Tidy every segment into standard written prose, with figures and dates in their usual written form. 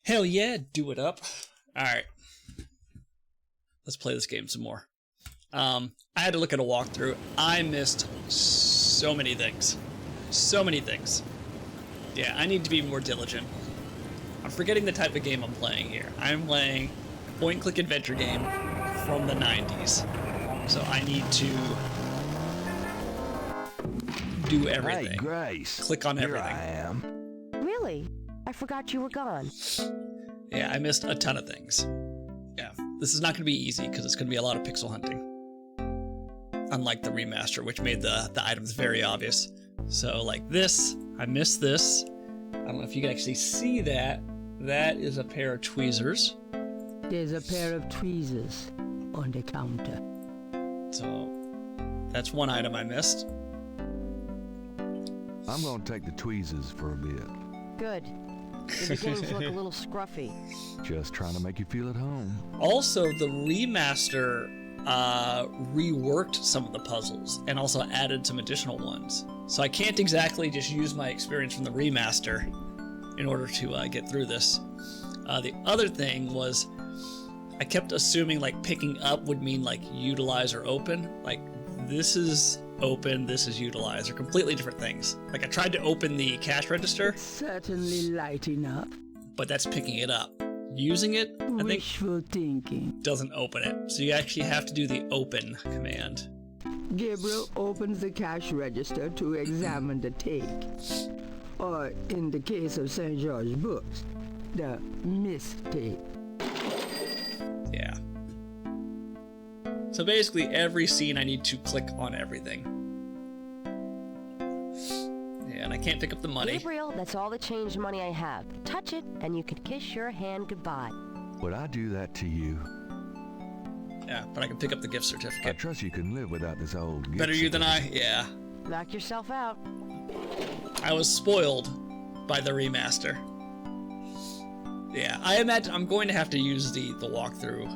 Hell yeah, do it up. Alright. Let's play this game some more. I had to look at a walkthrough. I missed so many things. So many things. Yeah, I need to be more diligent. I'm forgetting the type of game I'm playing here. I'm playing a point-and-click adventure game from the 90s. So I need to do everything. Hey, Grace. Click on everything. Here I am. Really? I forgot you were gone. Yeah, I missed a ton of things. Yeah, this is not going to be easy because it's going to be a lot of pixel hunting. Unlike the remaster, which made the items very obvious. So like this, I missed this. I don't know if you can actually see that. That is a pair of tweezers. There's a pair of tweezers on the counter. So that's one item I missed. I'm gonna take the tweezers for a bit. Good. You're beginning to look a little scruffy. Just trying to make you feel at home. Also, the remaster reworked some of the puzzles and also added some additional ones. So I can't exactly just use my experience from the remaster in order to get through this. The other thing was I kept assuming like picking up would mean like utilize or open. Like this is open, this is utilize. They're completely different things. Like I tried to open the cash register. Certainly light enough. But that's picking it up. Using it, I think, Wishful thinking. doesn't open it. So you actually have to do the open command. Gabriel opens the cash register to examine the take. Or, in the case of St. George books, the mistake. Yeah. So basically every scene I need to click on everything. Yeah, and I can't pick up the money. Gabriel, that's all the change money I have. Touch it, and you can kiss your hand goodbye. Would I do that to you? Yeah, but I can pick up the gift I certificate. trust you can live without this old gift Better you than certificate. I? Yeah. Knock yourself out. I was spoiled by the remaster. Yeah, I imagine I'm going to have to use the walkthrough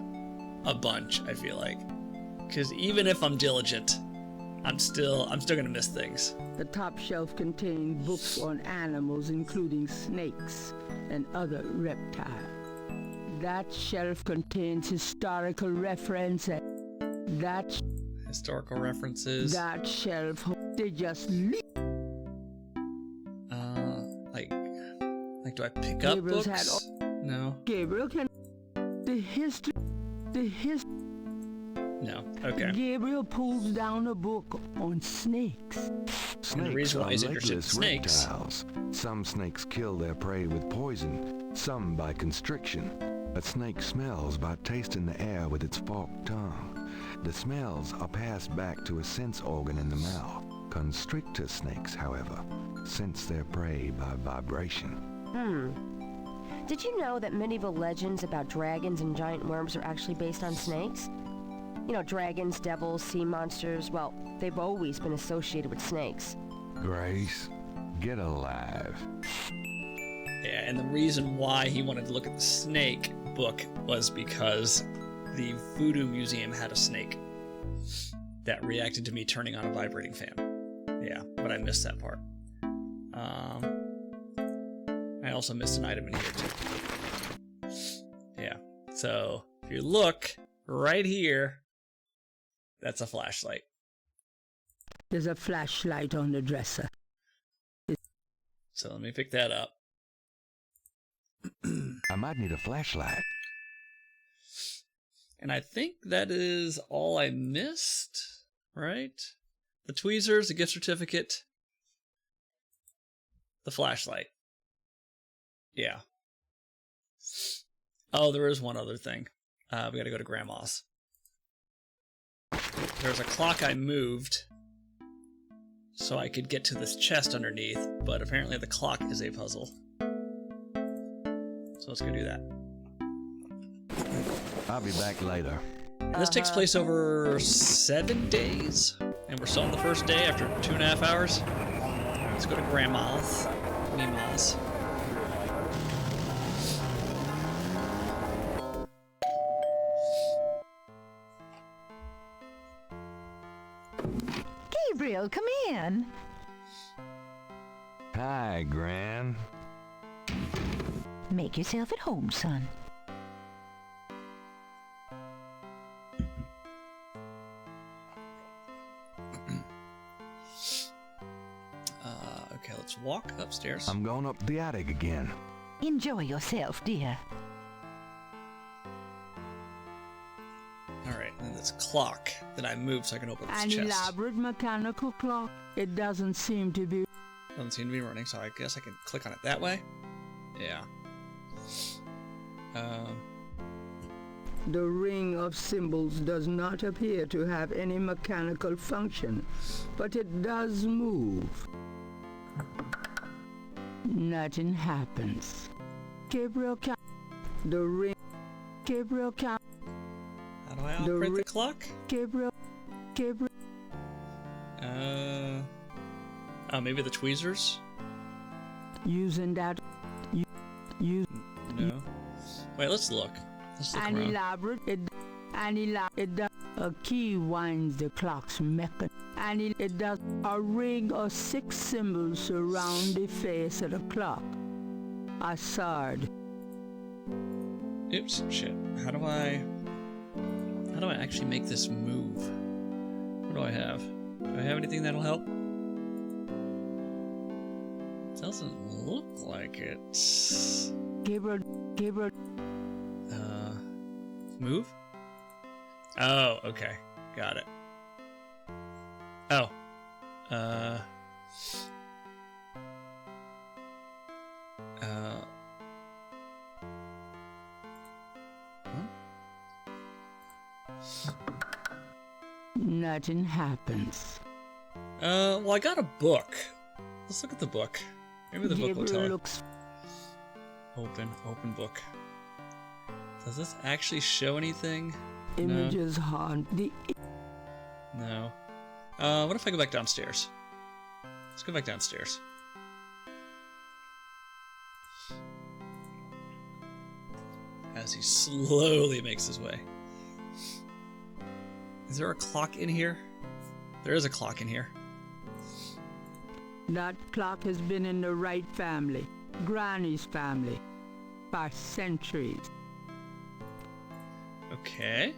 a bunch, I feel like. Because even if I'm diligent, I'm still gonna miss things. The top shelf contained books on animals, including snakes and other reptiles. That shelf contains historical references. Historical references. That shelf, they just leave. Like do I pick up Gabriel's books? No. Gabriel can. The history. No. Okay. Gabriel pulls down a book on snakes. And the reason why he's interested in legless snakes. reptiles. Some snakes kill their prey with poison, some by constriction. A snake smells by tasting the air with its forked tongue. The smells are passed back to a sense organ in the mouth. Constrictor snakes, however, sense their prey by vibration. Did you know that medieval legends about dragons and giant worms are actually based on snakes? You know, dragons, devils, sea monsters, well, they've always been associated with snakes. Grace, get alive. Yeah, and the reason why he wanted to look at the snake book was because the Voodoo Museum had a snake that reacted to me turning on a vibrating fan. Yeah, but I missed that part. I also missed an item in here too. Yeah, so if you look right here, that's a flashlight. There's a flashlight on the dresser. So let me pick that up. I might need a flashlight. And I think that is all I missed, right? The tweezers, the gift certificate, the flashlight. Yeah. Oh, there is one other thing. We gotta go to Grandma's. There's a clock I moved so I could get to this chest underneath, but apparently the clock is a puzzle. So let's go do that. I'll be back later. And this takes place over 7 days, and we're still on the first day after 2.5 hours. Let's go to Grandma's. Meema's. Gabriel, come in. Hi, Gran. Make yourself at home, son. Okay, let's walk upstairs. I'm going up the attic again. Enjoy yourself, dear. Alright, and this clock that I moved so I can open this An chest. elaborate mechanical clock. It doesn't seem to be. Doesn't seem to be running, so I guess I can click on it that way. Yeah. The ring of symbols does not appear to have any mechanical function, but it does move. Nothing happens. Gabriel can. The ring. Gabriel can. How do I operate the clock? Gabriel. Oh, maybe the tweezers? Using that. No. Wait, let's look. Let's look An around. elaborate. A key winds the clock's mechanism. And it does a ring of 6 symbols surround the face of the clock. A sword. Oops, shit. How do I actually make this move? What do I have? Do I have anything that'll help? Doesn't look like it. Gabriel. Move? Oh, okay. Got it. Oh. Nothing happens. Well, I got a book. Let's look at the book. Maybe the book will tell Gabriel us. looks. Open book. Does this actually show anything? Images haunt the. No. What if I go back downstairs? Let's go back downstairs. As he slowly makes his way. Is there a clock in here? There is a clock in here. That clock has been in the Wright family, Granny's family, for centuries. Okay.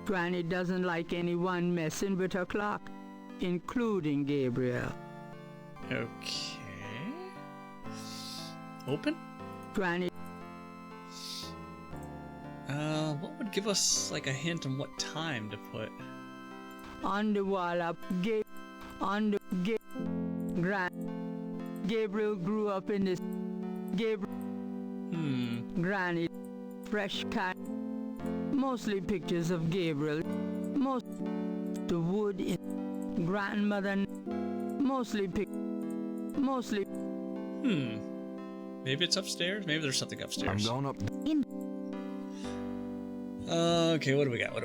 Granny doesn't like anyone messing with her clock, including Gabriel. Okay. Open? Granny. What would give us like a hint on what time to put? On the wall up, Gabriel grew up in this. Granny, fresh cat. Mostly pictures of Gabriel. Most the wood in grandmother. Mostly. Maybe it's upstairs? Maybe there's something upstairs. I'm going up. Okay, what do we got?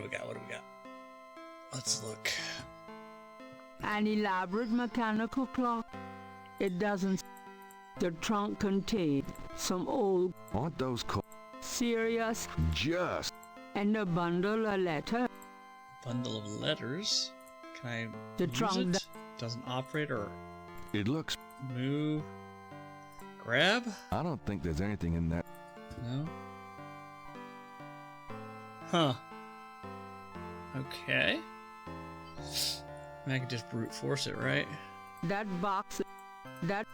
Let's look. An elaborate mechanical clock. It doesn't. The trunk contained some old Aren't those serious just? and a bundle of letters. Bundle of letters. Can I The use trunk it? Doesn't operate or It looks. move. Grab? I don't think there's anything in that. No. Huh. Okay. I mean, I could just brute force it, right? That box. That.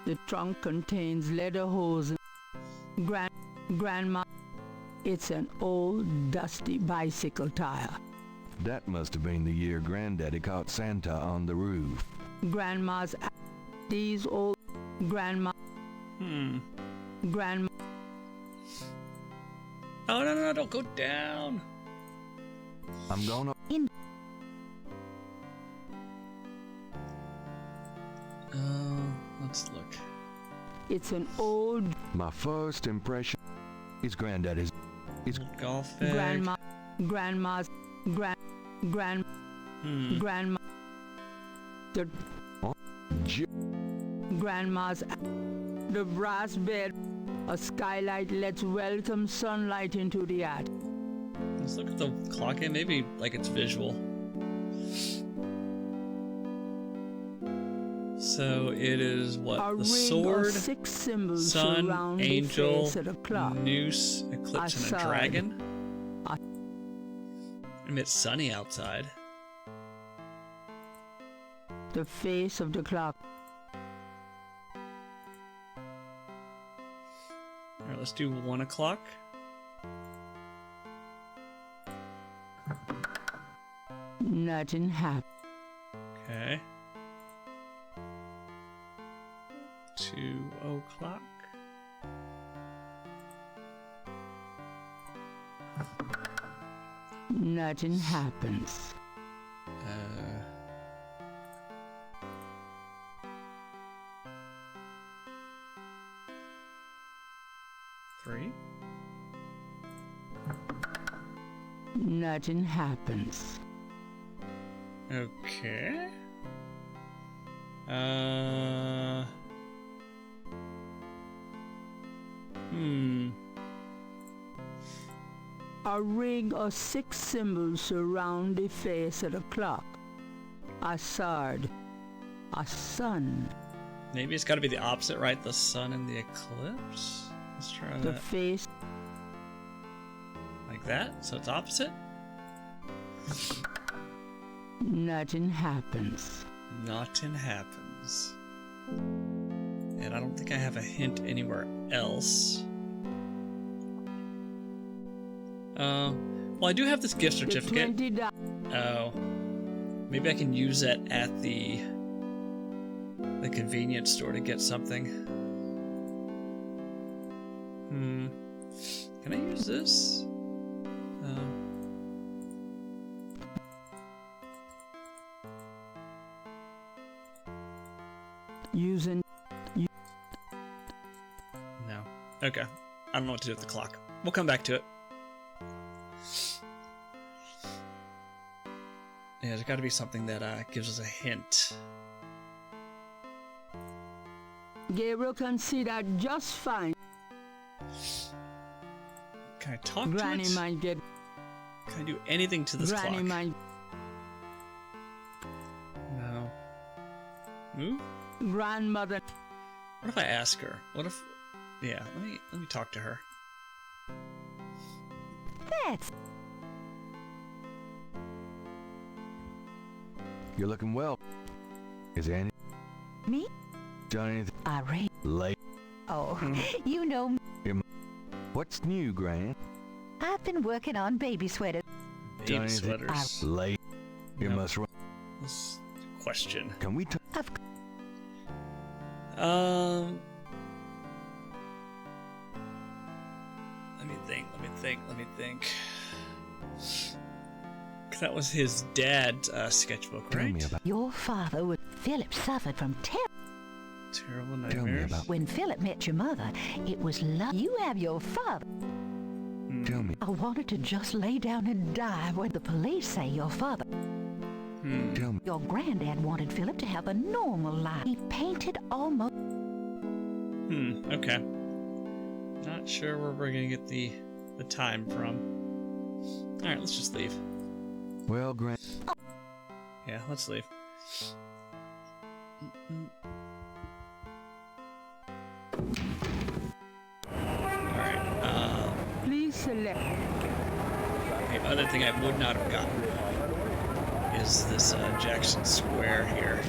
The trunk contains leather hose. Grandma. It's an old dusty bicycle tire. That must have been the year Granddaddy caught Santa on the roof. Grandma's. These old. Grandma. Grandma. Oh, no, don't go down. I'm going up. Let's look. It's an old. My first impression is Granddaddy's. Old golf bag. Grandma's. Grandma. The grandma's. The brass bed. A skylight lets welcome sunlight into the attic. Let's look at the clock again. Maybe like it's visual. So it is A what? The ring sword, of 6 symbols sun, surround angel, the face of the clock. noose, eclipse, and a Assad. dragon? I mean, it's sunny outside. The face of the clock. Alright, let's do 1 o'clock. Nothing happened. Okay. 2 o'clock. Nothing happens. 3. Nothing happens. Okay. A ring of 6 symbols surround the face of the clock. A sword. A sun. Maybe it's got to be the opposite, right? The sun and the eclipse? Let's try The that. face. Like that? So it's opposite? Nothing happens. Nothing happens. And I don't think I have a hint anywhere else. Well, I do have this gift The certificate. $20. Oh. Maybe I can use that at the convenience store to get something. Can I use this? Using. No. Okay. I don't know what to do with the clock. We'll come back to it. Yeah, there's got to be something that gives us a hint. Gabriel can see that just fine. Can I talk Granny to it? might get. Can I do anything to this Granny clock? might. No. Move? Grandmother. What if I ask her? What if? Yeah, let me talk to her. That's You're looking well. Is Annie me, done anything Irene. late? Oh, you know, What's new, Gran? I've been working on baby sweaters. Baby Johnny, sweaters. Late. You Nope. must run. This question. Can we talk? Um. Let me think. 'Cause that was his dad's sketchbook, Tell right? me about. Your father was. Philip suffered from Terrible Tell me nightmares. about. when Philip met your mother. It was love. You have your father. Tell me. I wanted to just lay down and die when the police say your father. Tell me. Your granddad wanted Philip to have a normal life. He painted almost. Okay. Not sure where we're gonna get the time from. All right, let's just leave. Well, Gran. Yeah, let's leave. Alright, Please select. the other thing I would not have gotten is this Jackson Square here.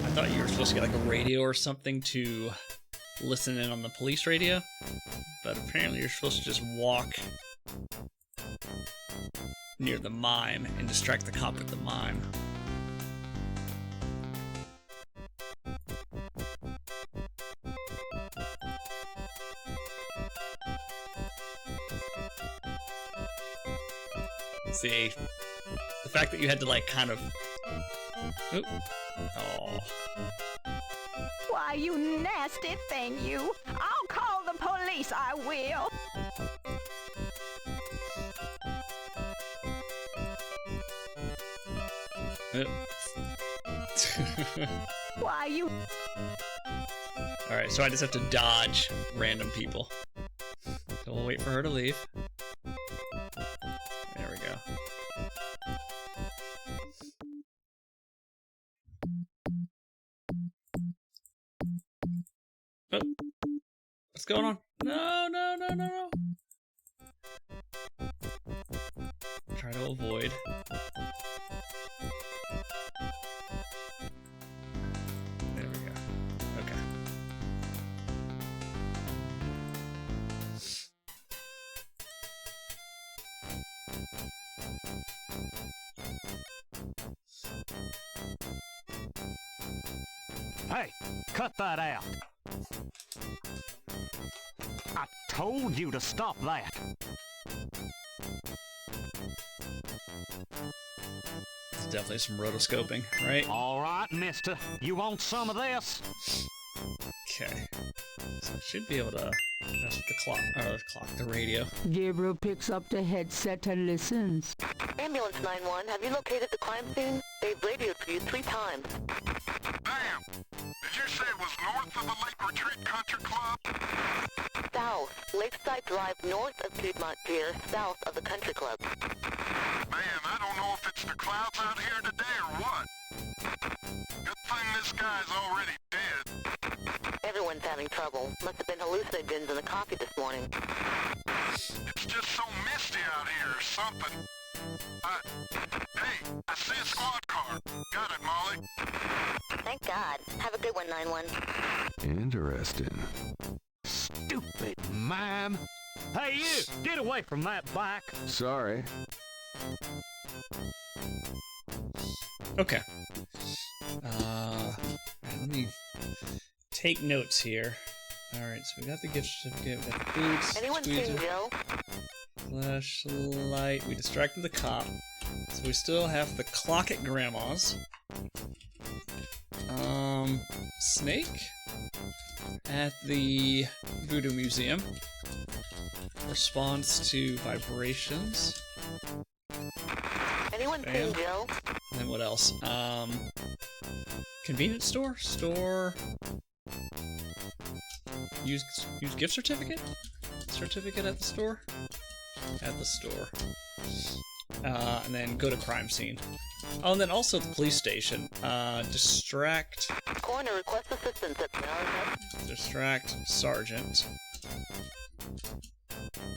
I thought you were supposed to get like a radio or something to listen in on the police radio, but apparently you're supposed to just walk near the mime and distract the cop with the mime. See, the fact that you had to like kind of. Oop. Oh. Why, you nasty thing, you! I'll call the police, I will! Why, you... Alright, so I just have to dodge random people. So we'll wait for her to leave. There we go. What's going on? No, no, no, no, no. Try to avoid. There we go. Okay. Hey, cut that out. I told you to stop that. It's definitely some rotoscoping, right? All right, mister. You want some of this? Okay. So I should be able to mess with the radio. Gabriel picks up the headset and listens. Ambulance 911, have you located the crime scene? They've radioed for you 3 times. Damn! Did you say it was north of the Lake Retreat Country Club? South, Lakeside Drive north of Piedmont Pier, south of the country club. Man, I don't know if it's the clouds out here today or what. Good thing this guy's already dead. Everyone's having trouble. Must have been hallucinogens in the coffee this morning. It's just so misty out here or something. Hey, I see a squad car. Got it, Molly. Thank God. Have a good one, 911. Interesting. Stupid mime. Hey, you! Get away from that bike. Sorry. Okay. Let me take notes here. Alright, so we got the gift certificate, we got the boots. Anyone seen Joe? Flashlight. We distracted the cop. So we still have the clock at Grandma's. Snake at the Voodoo Museum. Response to vibrations. Anyone Bam. seen Joe? And then what else? Convenience store? Store. Use gift certificate? Certificate at the store? At the store. And then go to crime scene. Oh, and then also the police station. Distract. Coroner requests assistance at Distract Sergeant.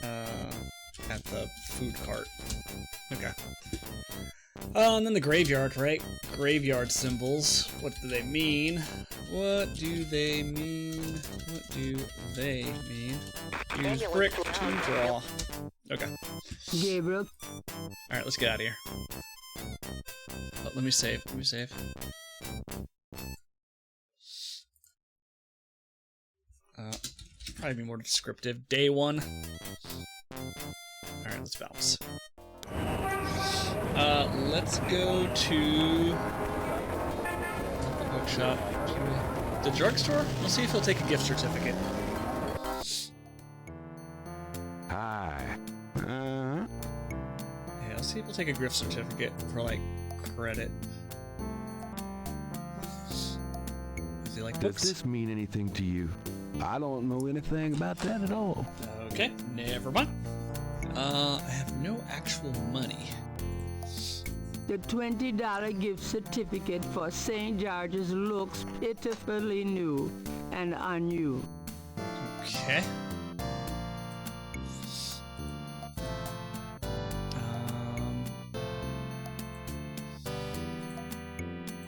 At the food cart. Okay. And then the graveyard, right? Graveyard symbols. What do they mean? What do they mean? What do they mean? Use brick to draw. Okay. Gabriel. Alright, let's get out of here. Oh, let me save. Let me save. Probably be more descriptive. Day 1. Alright, let's bounce. Let's go to the bookshop. The drugstore? We'll see if he'll take a gift certificate. Hi. Yeah, let's see if he'll take a gift certificate for, like, credit. Does he like Does books? this mean anything to you? I don't know anything about that at all. Okay, never mind. I have no actual money. The $20 gift certificate for St. George's looks pitifully new and unused. Okay.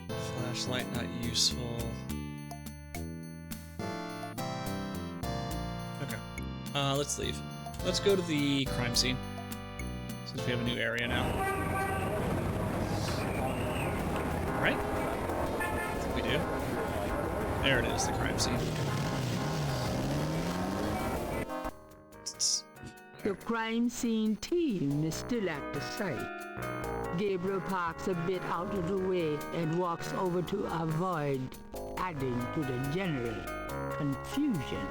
Flashlight not useful. Okay. Let's leave. Let's go to the crime scene. Since we have a new area now. Right? I think we do. There it is, the crime scene. The crime scene team is still at the site. Gabriel parks a bit out of the way and walks over to avoid adding to the general confusion.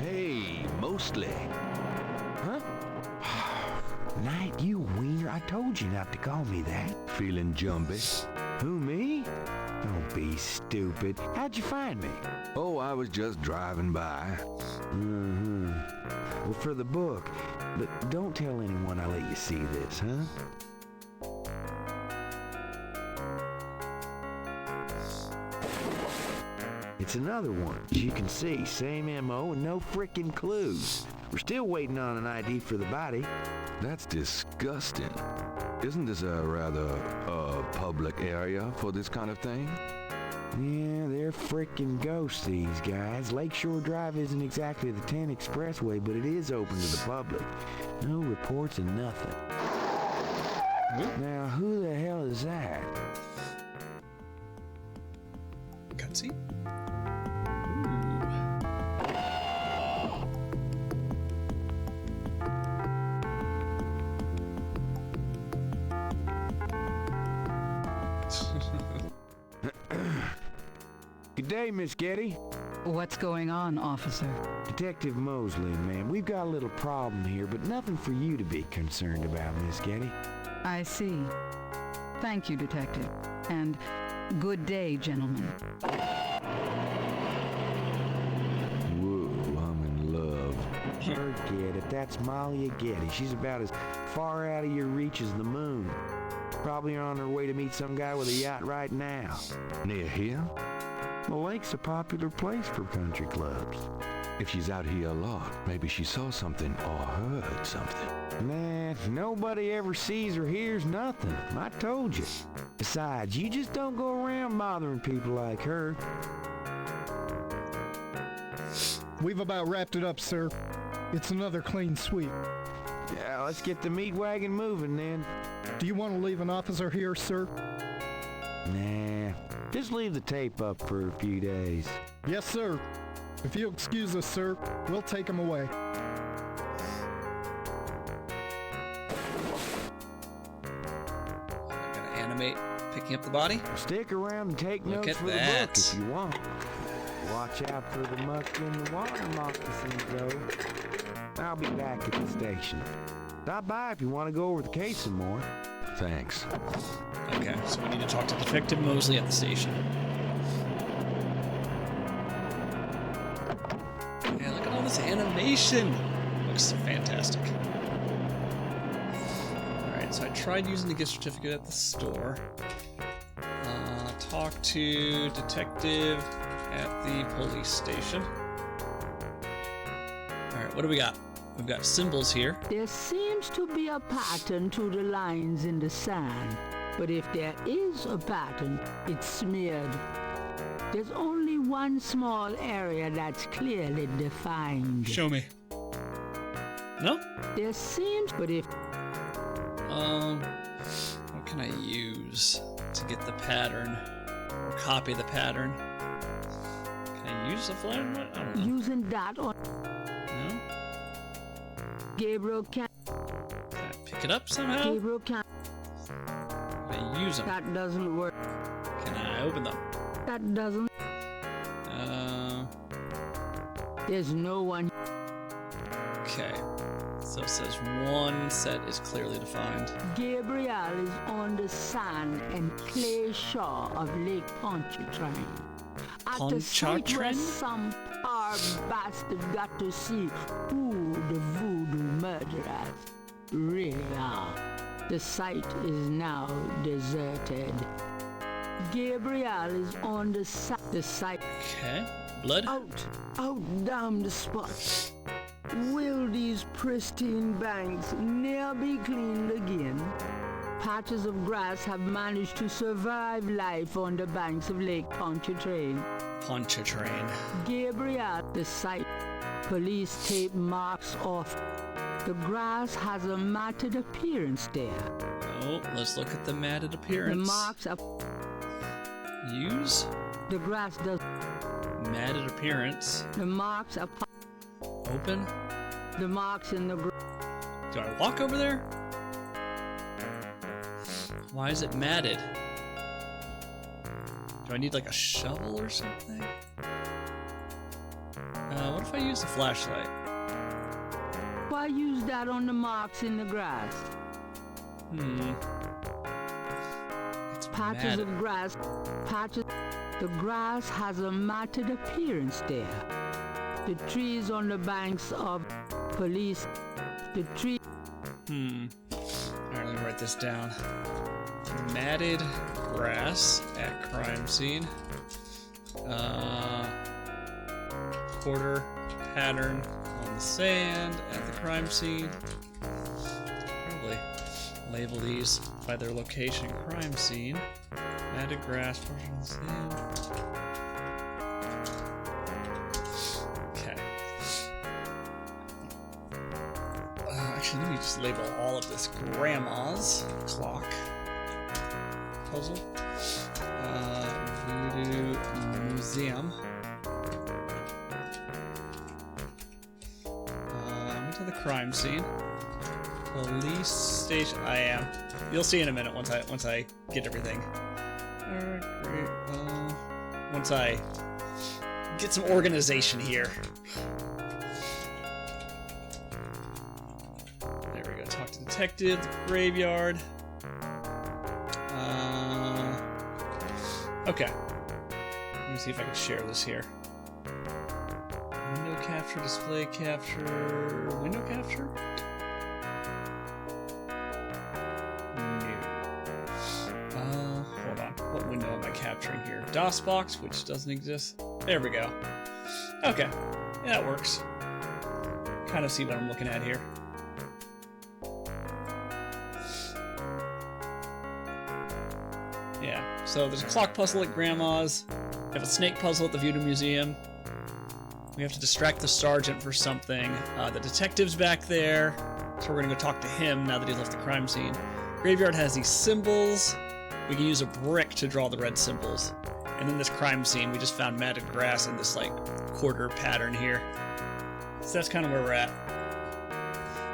Hey, mostly. Huh? Night, you wiener. I told you not to call me that. Feeling jumpy. Who, me? Don't be stupid. How'd you find me? Oh, I was just driving by. Mm-hmm. Well, for the book. But don't tell anyone I let you see this, huh? It's another one. As you can see, same MO and no frickin' clues. We're still waiting on an ID for the body. That's disgusting. Isn't this a rather, public area for this kind of thing? Yeah, they're frickin' ghosts, these guys. Lakeshore Drive isn't exactly the 10 expressway, but it is open to the public. No reports and nothing. Now, who the hell is that? Cutscene? Good day, Miss Getty. What's going on, officer? Detective Mosley, ma'am. We've got a little problem here, but nothing for you to be concerned about, Miss Getty. I see. Thank you, detective. And good day, gentlemen. Whoa, I'm in love. Forget it. That's Malia Getty. She's about as far out of your reach as the moon. Probably on her way to meet some guy with a yacht right now. Near here? The lake's a popular place for country clubs. If she's out here a lot, maybe she saw something or heard something. Nah, nobody ever sees or hears nothing. I told you. Besides, you just don't go around bothering people like her. We've about wrapped it up, sir. It's another clean sweep. Yeah, let's get the meat wagon moving then. Do you want to leave an officer here, sir? Nah, just leave the tape up for a few days. Yes, sir. If you'll excuse us, sir, we'll take him away. I'm gonna animate picking up the body. Stick around and take Look notes at for the that. book if you want. Watch out for the muck in the water moccasins, though. I'll be back at the station. Stop by if you want to go over the case some more. Thanks. Okay, so we need to talk to Detective Mosley at the station. Yeah, look at all this animation. Looks fantastic. Alright, so I tried using the gift certificate at the store. Talk to Detective at the police station. Alright, what do we got? We've got symbols here. There seems to be a pattern to the lines in the sand, but if there is a pattern, it's smeared. There's only one small area that's clearly defined. Show me. No? There seems, but if... What can I use to get the pattern? Or copy the pattern? Can I use the flash? I don't know. Using that on... No? Gabriel can... Can I pick it up somehow? Gabriel can... Can I use them? That doesn't work. Can I open them? That doesn't... There's no one... Okay. So it says one set is clearly defined. Gabriel is on the sand and clay shore of Lake Pontchartrain. At the site where Pontchartrain? some poor bastard got to see who the voodoo murderers really are. The site is now deserted. Gabriel is on the site. Okay. Blood? Out down the spot. Will these pristine banks ne'er be cleaned again? Patches of grass have managed to survive life on the banks of Lake Pontchartrain. Pontchartrain. Gabriel, the site. Police tape marks off. The grass has a matted appearance there. Oh, let's look at the matted appearance. The marks are... Use? The grass does... Matted appearance. The marks are... Open? The marks in the... Do I walk over there? Why is it matted? Do I need like a shovel or something? What if I use the flashlight? Why use that on the marks in the grass? It's Patches Matted. of grass. Patches. The grass has a matted appearance there. The trees on the banks of police. The tree. Alright, let me write this down. Matted grass at crime scene. Quarter pattern on the sand at the crime scene. Probably label these by their location. Crime scene. Matted grass portion of the sand. Okay. Actually, let me just label all of this grandma's clock puzzle. Voodoo Museum. Went to the crime scene. Police station. I am. You'll see in a minute once I get everything. Alright, great. Once I get some organization here. There we go. Talk to detective. The graveyard. Okay. Let me see if I can share this here. Window capture, display capture, window capture? No. Hold on. What window am I capturing here? DOSBox, which doesn't exist. There we go. Okay. Yeah, that works. Kind of see what I'm looking at here. Yeah, so there's a clock puzzle at Grandma's. We have a snake puzzle at the Voodoo Museum. We have to distract the sergeant for something. The detective's back there, so we're gonna go talk to him now that he left the crime scene. Graveyard has these symbols. We can use a brick to draw the red symbols. And then this crime scene, we just found matted grass in this like quarter pattern here. So that's kind of where we're at.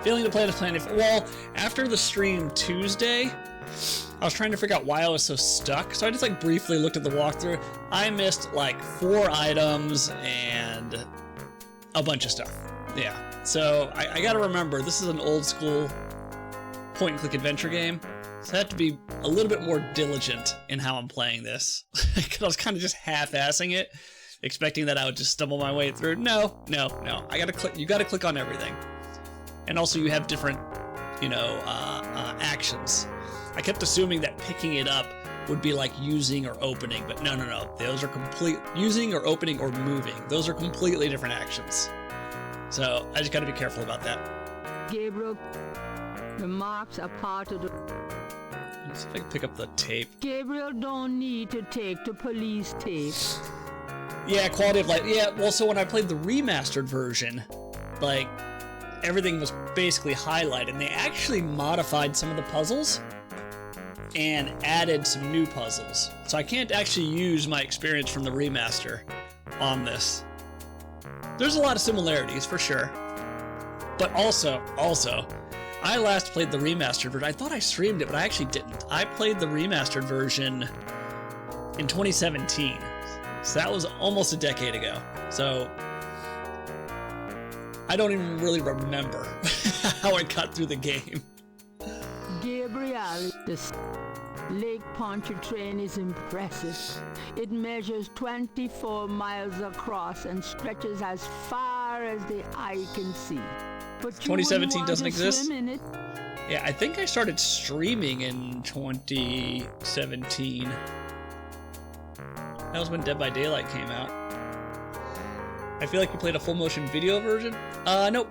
Failing to play the plan. Well, after the stream Tuesday, I was trying to figure out why I was so stuck, so I just like briefly looked at the walkthrough. I missed like 4 items and a bunch of stuff. Yeah, so I gotta remember, this is an old school point-and-click adventure game, so I have to be a little bit more diligent in how I'm playing this. Because I was kind of just half-assing it, expecting that I would just stumble my way through. No. I gotta click. You gotta click on everything, and also you have different, actions. I kept assuming that picking it up would be like using or opening, but no. Those are using or opening or moving. Those are completely different actions. So I just got to be careful about that. Gabriel, the marks are part of the... Let's see if I can pick up the tape. Gabriel don't need to take the police tape. Yeah, quality of life. Yeah, well, so when I played the remastered version, like, everything was basically highlighted, and they actually modified some of the puzzles and added some new puzzles. So I can't actually use my experience from the remaster on this. There's a lot of similarities, for sure. But also, I last played the remastered version. I thought I streamed it, but I actually didn't. I played the remastered version in 2017. So that was almost a decade ago. So I don't even really remember how I got through the game. Gabriel, the Lake Pontchartrain is impressive. It measures 24 miles across and stretches as far as the eye can see. But 2017 doesn't exist? In it. Yeah, I think I started streaming in 2017. That was when Dead by Daylight came out. I feel like you played a full motion video version? Nope,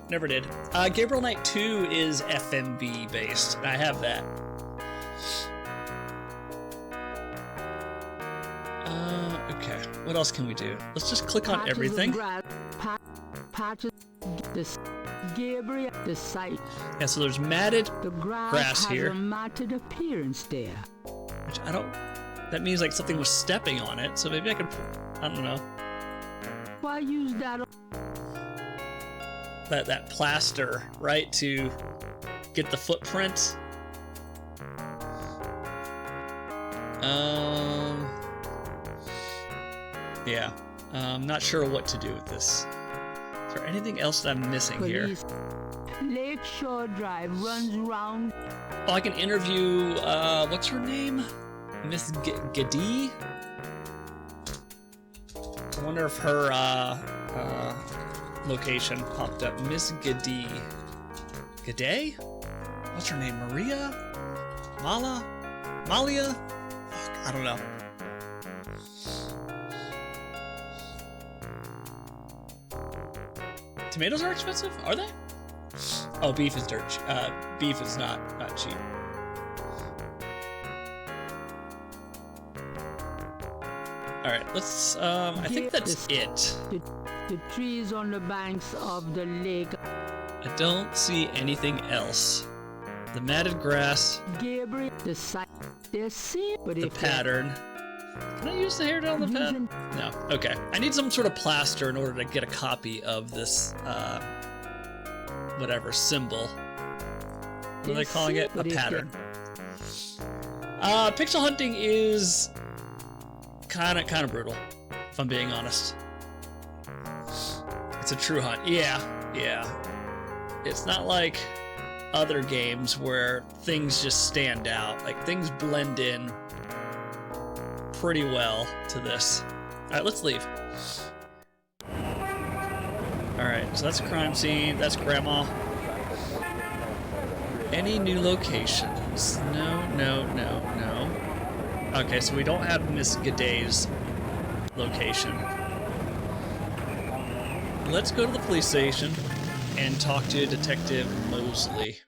never did. Gabriel Knight 2 is FMV based. I have that. Okay, what else can we do? Let's just click on everything. Gabriel, the site. Yeah, so there's matted grass here. Has a matted appearance there. Which I don't... That means like something was stepping on it, so maybe I could... I don't know. Why use that? That plaster, right, to get the footprints. Yeah. I'm not sure what to do with this. Is there anything else that I'm missing here? Lakeshore Drive runs round. Oh, I can interview, what's her name? Miss Gadee? I wonder if her location popped up. Miss Gadee. Gade? What's her name? Maria? Malia? Fuck, I don't know. Tomatoes are expensive? Are they? Oh, beef is dirt. Beef is not cheap. All right, let's. I think that's it. The trees on the banks of the lake. I don't see anything else. The matted grass. Gabriel, the site. The pattern. Can I use the hair down the pad? No. Okay. I need some sort of plaster in order to get a copy of this, whatever symbol. What are they calling it? A pattern. Pixel hunting is kind of brutal, if I'm being honest. It's a true hunt. Yeah. It's not like other games where things just stand out. Like, things blend in pretty well to this. Alright, let's leave. Alright, so that's a crime scene. That's Grandma. Any new locations? No. Okay, so we don't have Miss Gade's location. Let's go to the police station and talk to Detective Mosley.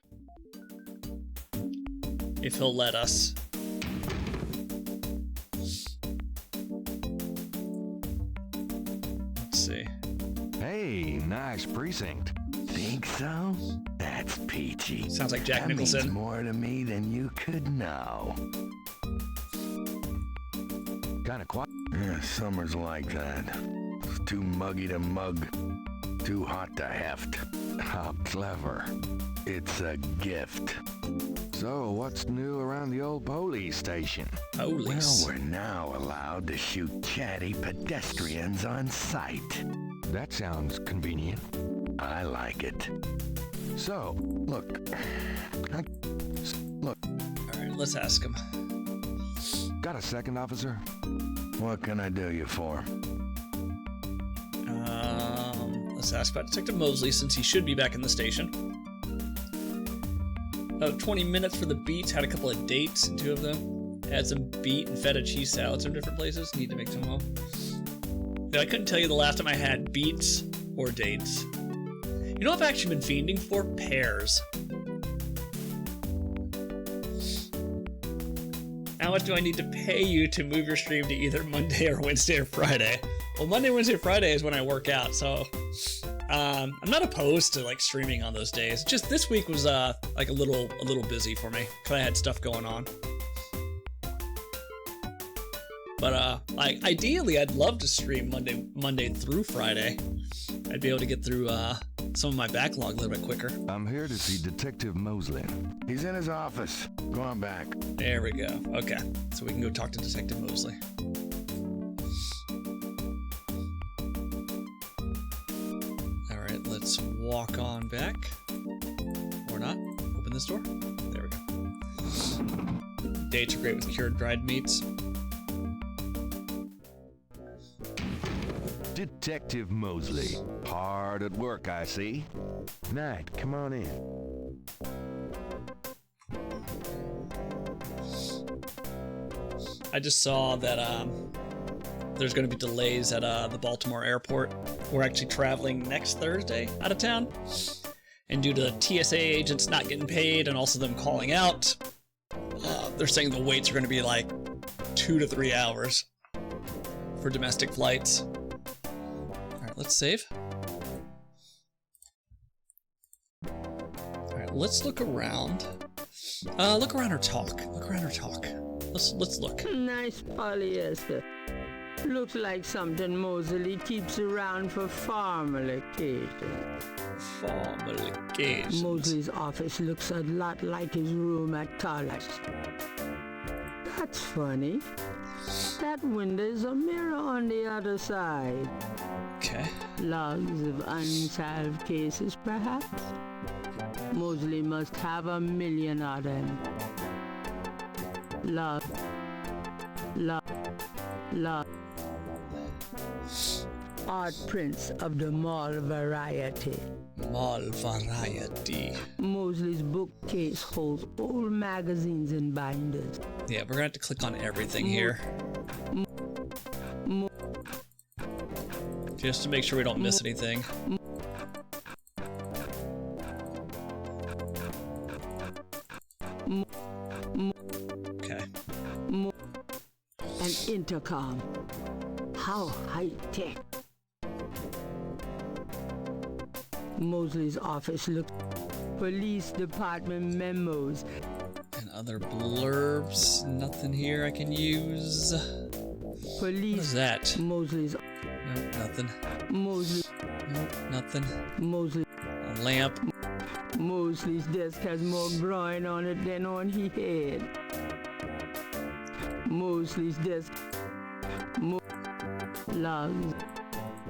If he'll let us. Let's see. Hey, nice precinct. Think so? That's peachy. Sounds like Jack Nicholson. That means more to me than you could know. Kinda quiet. Yeah, summer's like that. It's too muggy to mug. Too hot to heft. How clever. It's a gift. So, what's new around the old police station? Police? Well, we're now allowed to shoot chatty pedestrians on sight. That sounds convenient. I like it. So, Look. Alright, let's ask him. Got a second, officer? What can I do you for? Let's ask about Detective Mosley, since he should be back in the station. 20 minutes for the beats. Had a couple of dates in 2 of them. Had some beet and feta cheese salads from different places. Need to make some home. I couldn't tell you the last time I had beets or dates. You know what I've actually been fiending for? Pears. How much do I need to pay you to move your stream to either Monday or Wednesday or Friday? Well, Monday, Wednesday, Friday is when I work out, so I'm not opposed to like streaming on those days. Just this week was like a little busy for me because I had stuff going on. But like ideally, I'd love to stream Monday through Friday. I'd be able to get through some of my backlog a little bit quicker. I'm here to see Detective Mosley. He's in his office. Go on back. There we go. Okay, so we can go talk to Detective Mosley. All right, let's walk on back. Or not. Open this door. There we go. Dates are great with cured dried meats. Detective Mosley. Hard at work, I see. Knight, come on in. I just saw that there's going to be delays at the Baltimore airport. We're actually traveling next Thursday out of town. And due to TSA agents not getting paid and also them calling out, they're saying the waits are going to be like 2 to 3 hours for domestic flights. Alright, let's save. Alright, let's look around. Look around or talk. Look around or talk. Let's look. Nice polyester. Looks like something Mosley keeps around for formal occasions. Formal occasions. Mosley's office looks a lot like his room at college. That's funny. That window's a mirror on the other side. Okay. Logs of unsolved cases, perhaps? Mosley must have 1 million of them. Log. Art prints of the mall variety. Mall variety. Mosley's bookcase holds old magazines and binders. Yeah, we're gonna have to click on everything here. Just to make sure we don't miss anything. Okay. An intercom. How high-tech. Mosley's office looks. Police department memos. And other blurbs. Nothing here I can use. Police. What is that? Mosley's. Nope, nothing. Mosley. Nope, nothing. Mosley. A lamp. Mosley's desk has more groin on it than on his head. Mosley's desk.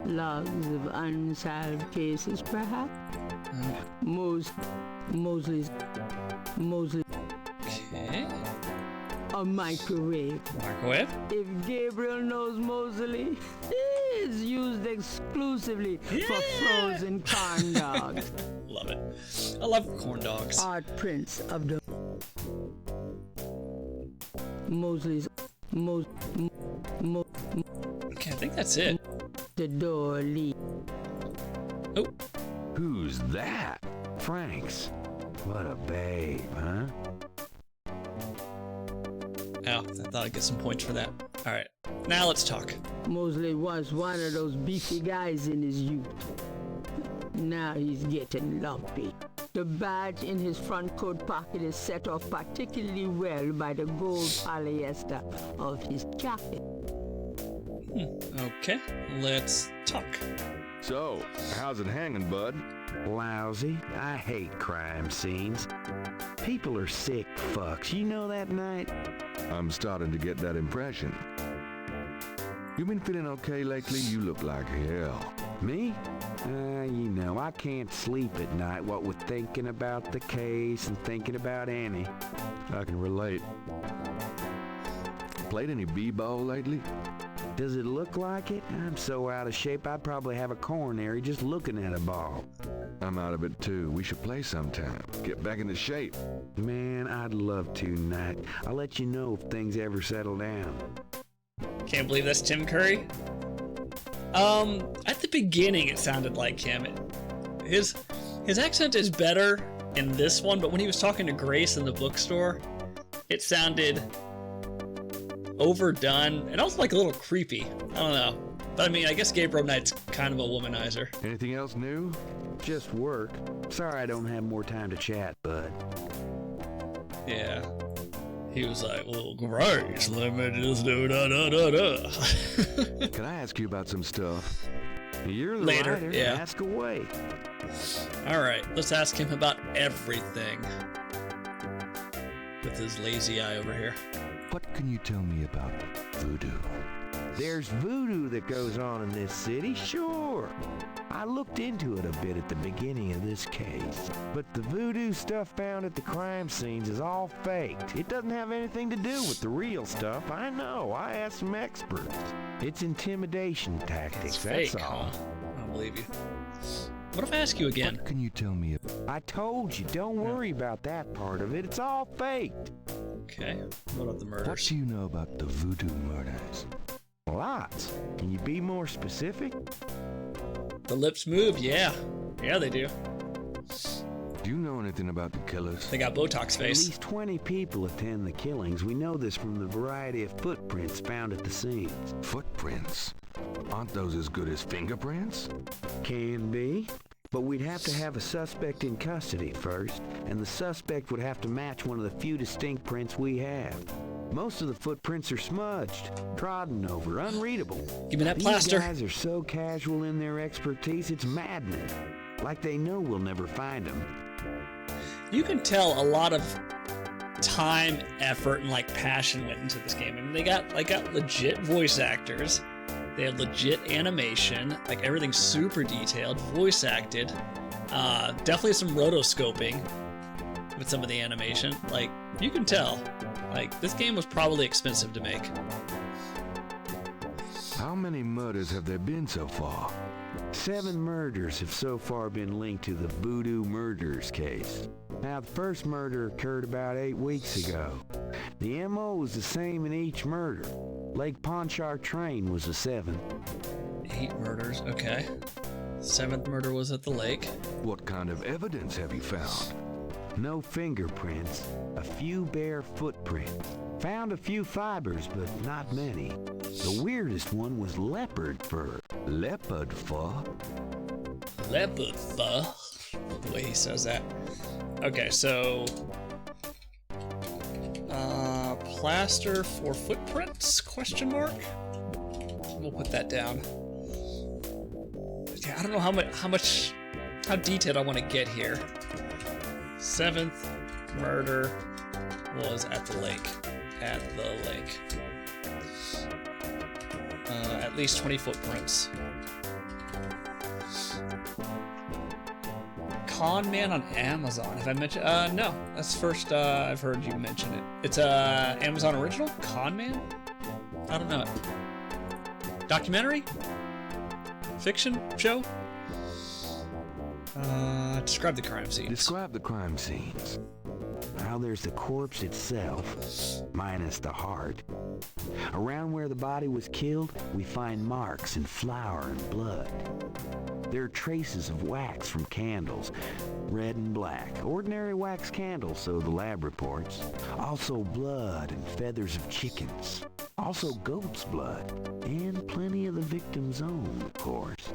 Logs of unsolved cases, perhaps. Mosley's. Okay. A microwave. Microwave? If Gabriel knows Mosley, it's used exclusively for frozen corn dogs. Love it. I love corn dogs. Art prints of the Mosley's. Okay, I think that's it. The door lead. Oh. Who's that? Frank's. What a babe, huh? Oh, I thought I'd get some points for that. Alright, now let's talk. Mosley was one of those beefy guys in his youth. Now he's getting lumpy. The badge in his front coat pocket is set off particularly well by the gold polyester of his jacket. Okay, let's talk. So, how's it hanging, bud? Lousy. I hate crime scenes. People are sick fucks. You know that, Knight? I'm starting to get that impression. You been feeling okay lately? You look like hell. Me? You know, I can't sleep at night, what with thinking about the case and thinking about Annie. I can relate. Played any b-ball lately? Does it look like it? I'm so out of shape I'd probably have a coronary just looking at a ball. I'm out of it too. We should play sometime. Get back into shape. Man, I'd love to, Knight. I'll let you know if things ever settle down. Can't believe that's Tim Curry. At the beginning it sounded like him. His accent is better in this one, but when he was talking to Grace in the bookstore, it sounded overdone and also like a little creepy. I don't know. But I mean, I guess Gabriel Knight's kind of a womanizer. Anything else new? Just work. Sorry I don't have more time to chat, bud. Yeah. He was like, well, Grace, let me just do da-da-da-da. Can I ask you about some stuff? You're the Later, writer. yeah. Ask away. Alright, let's ask him about everything. With his lazy eye over here. What can you tell me about voodoo? There's voodoo that goes on in this city, sure. I looked into it a bit at the beginning of this case. But the voodoo stuff found at the crime scenes is all faked. It doesn't have anything to do with the real stuff. I know. I asked some experts. It's intimidation tactics, that's fake, all. Huh? I don't believe you. What if I ask you again? What can you tell me? I told you, don't worry about that part of it. It's all faked. Okay. What about the murders? What do you know about the voodoo murders? Lots. Can you be more specific? The lips move, yeah. Yeah, they do. Do you know anything about the killers? They got Botox face. At least 20 people attend the killings. We know this from the variety of footprints found at the scenes. Footprints? Aren't those as good as fingerprints? Can be. But we'd have to have a suspect in custody first, and the suspect would have to match one of the few distinct prints we have. Most of the footprints are smudged, trodden over, unreadable. Give me that plaster. These guys are so casual in their expertise, it's maddening. Like they know we'll never find them. You can tell a lot of time, effort, and like passion went into this game. I mean, they got legit voice actors. They had legit animation, like everything's super detailed, voice acted. Definitely some rotoscoping with some of the animation. Like, you can tell. Like, this game was probably expensive to make. How many murders have there been so far? 7 murders have so far been linked to the Voodoo Murders case. Now, the first murder occurred about 8 weeks ago. The MO was the same in each murder. Lake Pontchartrain was the 7th. 8 murders, okay. 7th murder was at the lake. What kind of evidence have you found? No fingerprints, a few bare footprints. Found a few fibers, but not many. The weirdest one was leopard fur. Leopard fur? Leopard fur? The way he says that. Okay, so... plaster for footprints? Question mark? We'll put that down. Yeah, I don't know how detailed I want to get here. 7th murder was at the lake. At the lake. At least 20 footprints. Con Man on Amazon. Have I mentioned? No. That's the first I've heard you mention it. It's a Amazon original? Con Man? I don't know it. Documentary? Fiction? Show? Describe the crime scenes. Describe the crime scenes. Now there's the corpse itself, minus the heart. Around where the body was killed, we find marks and flour and blood. There are traces of wax from candles, red and black. Ordinary wax candles, so the lab reports. Also blood and feathers of chickens. Also goat's blood. And plenty of the victim's own, of course.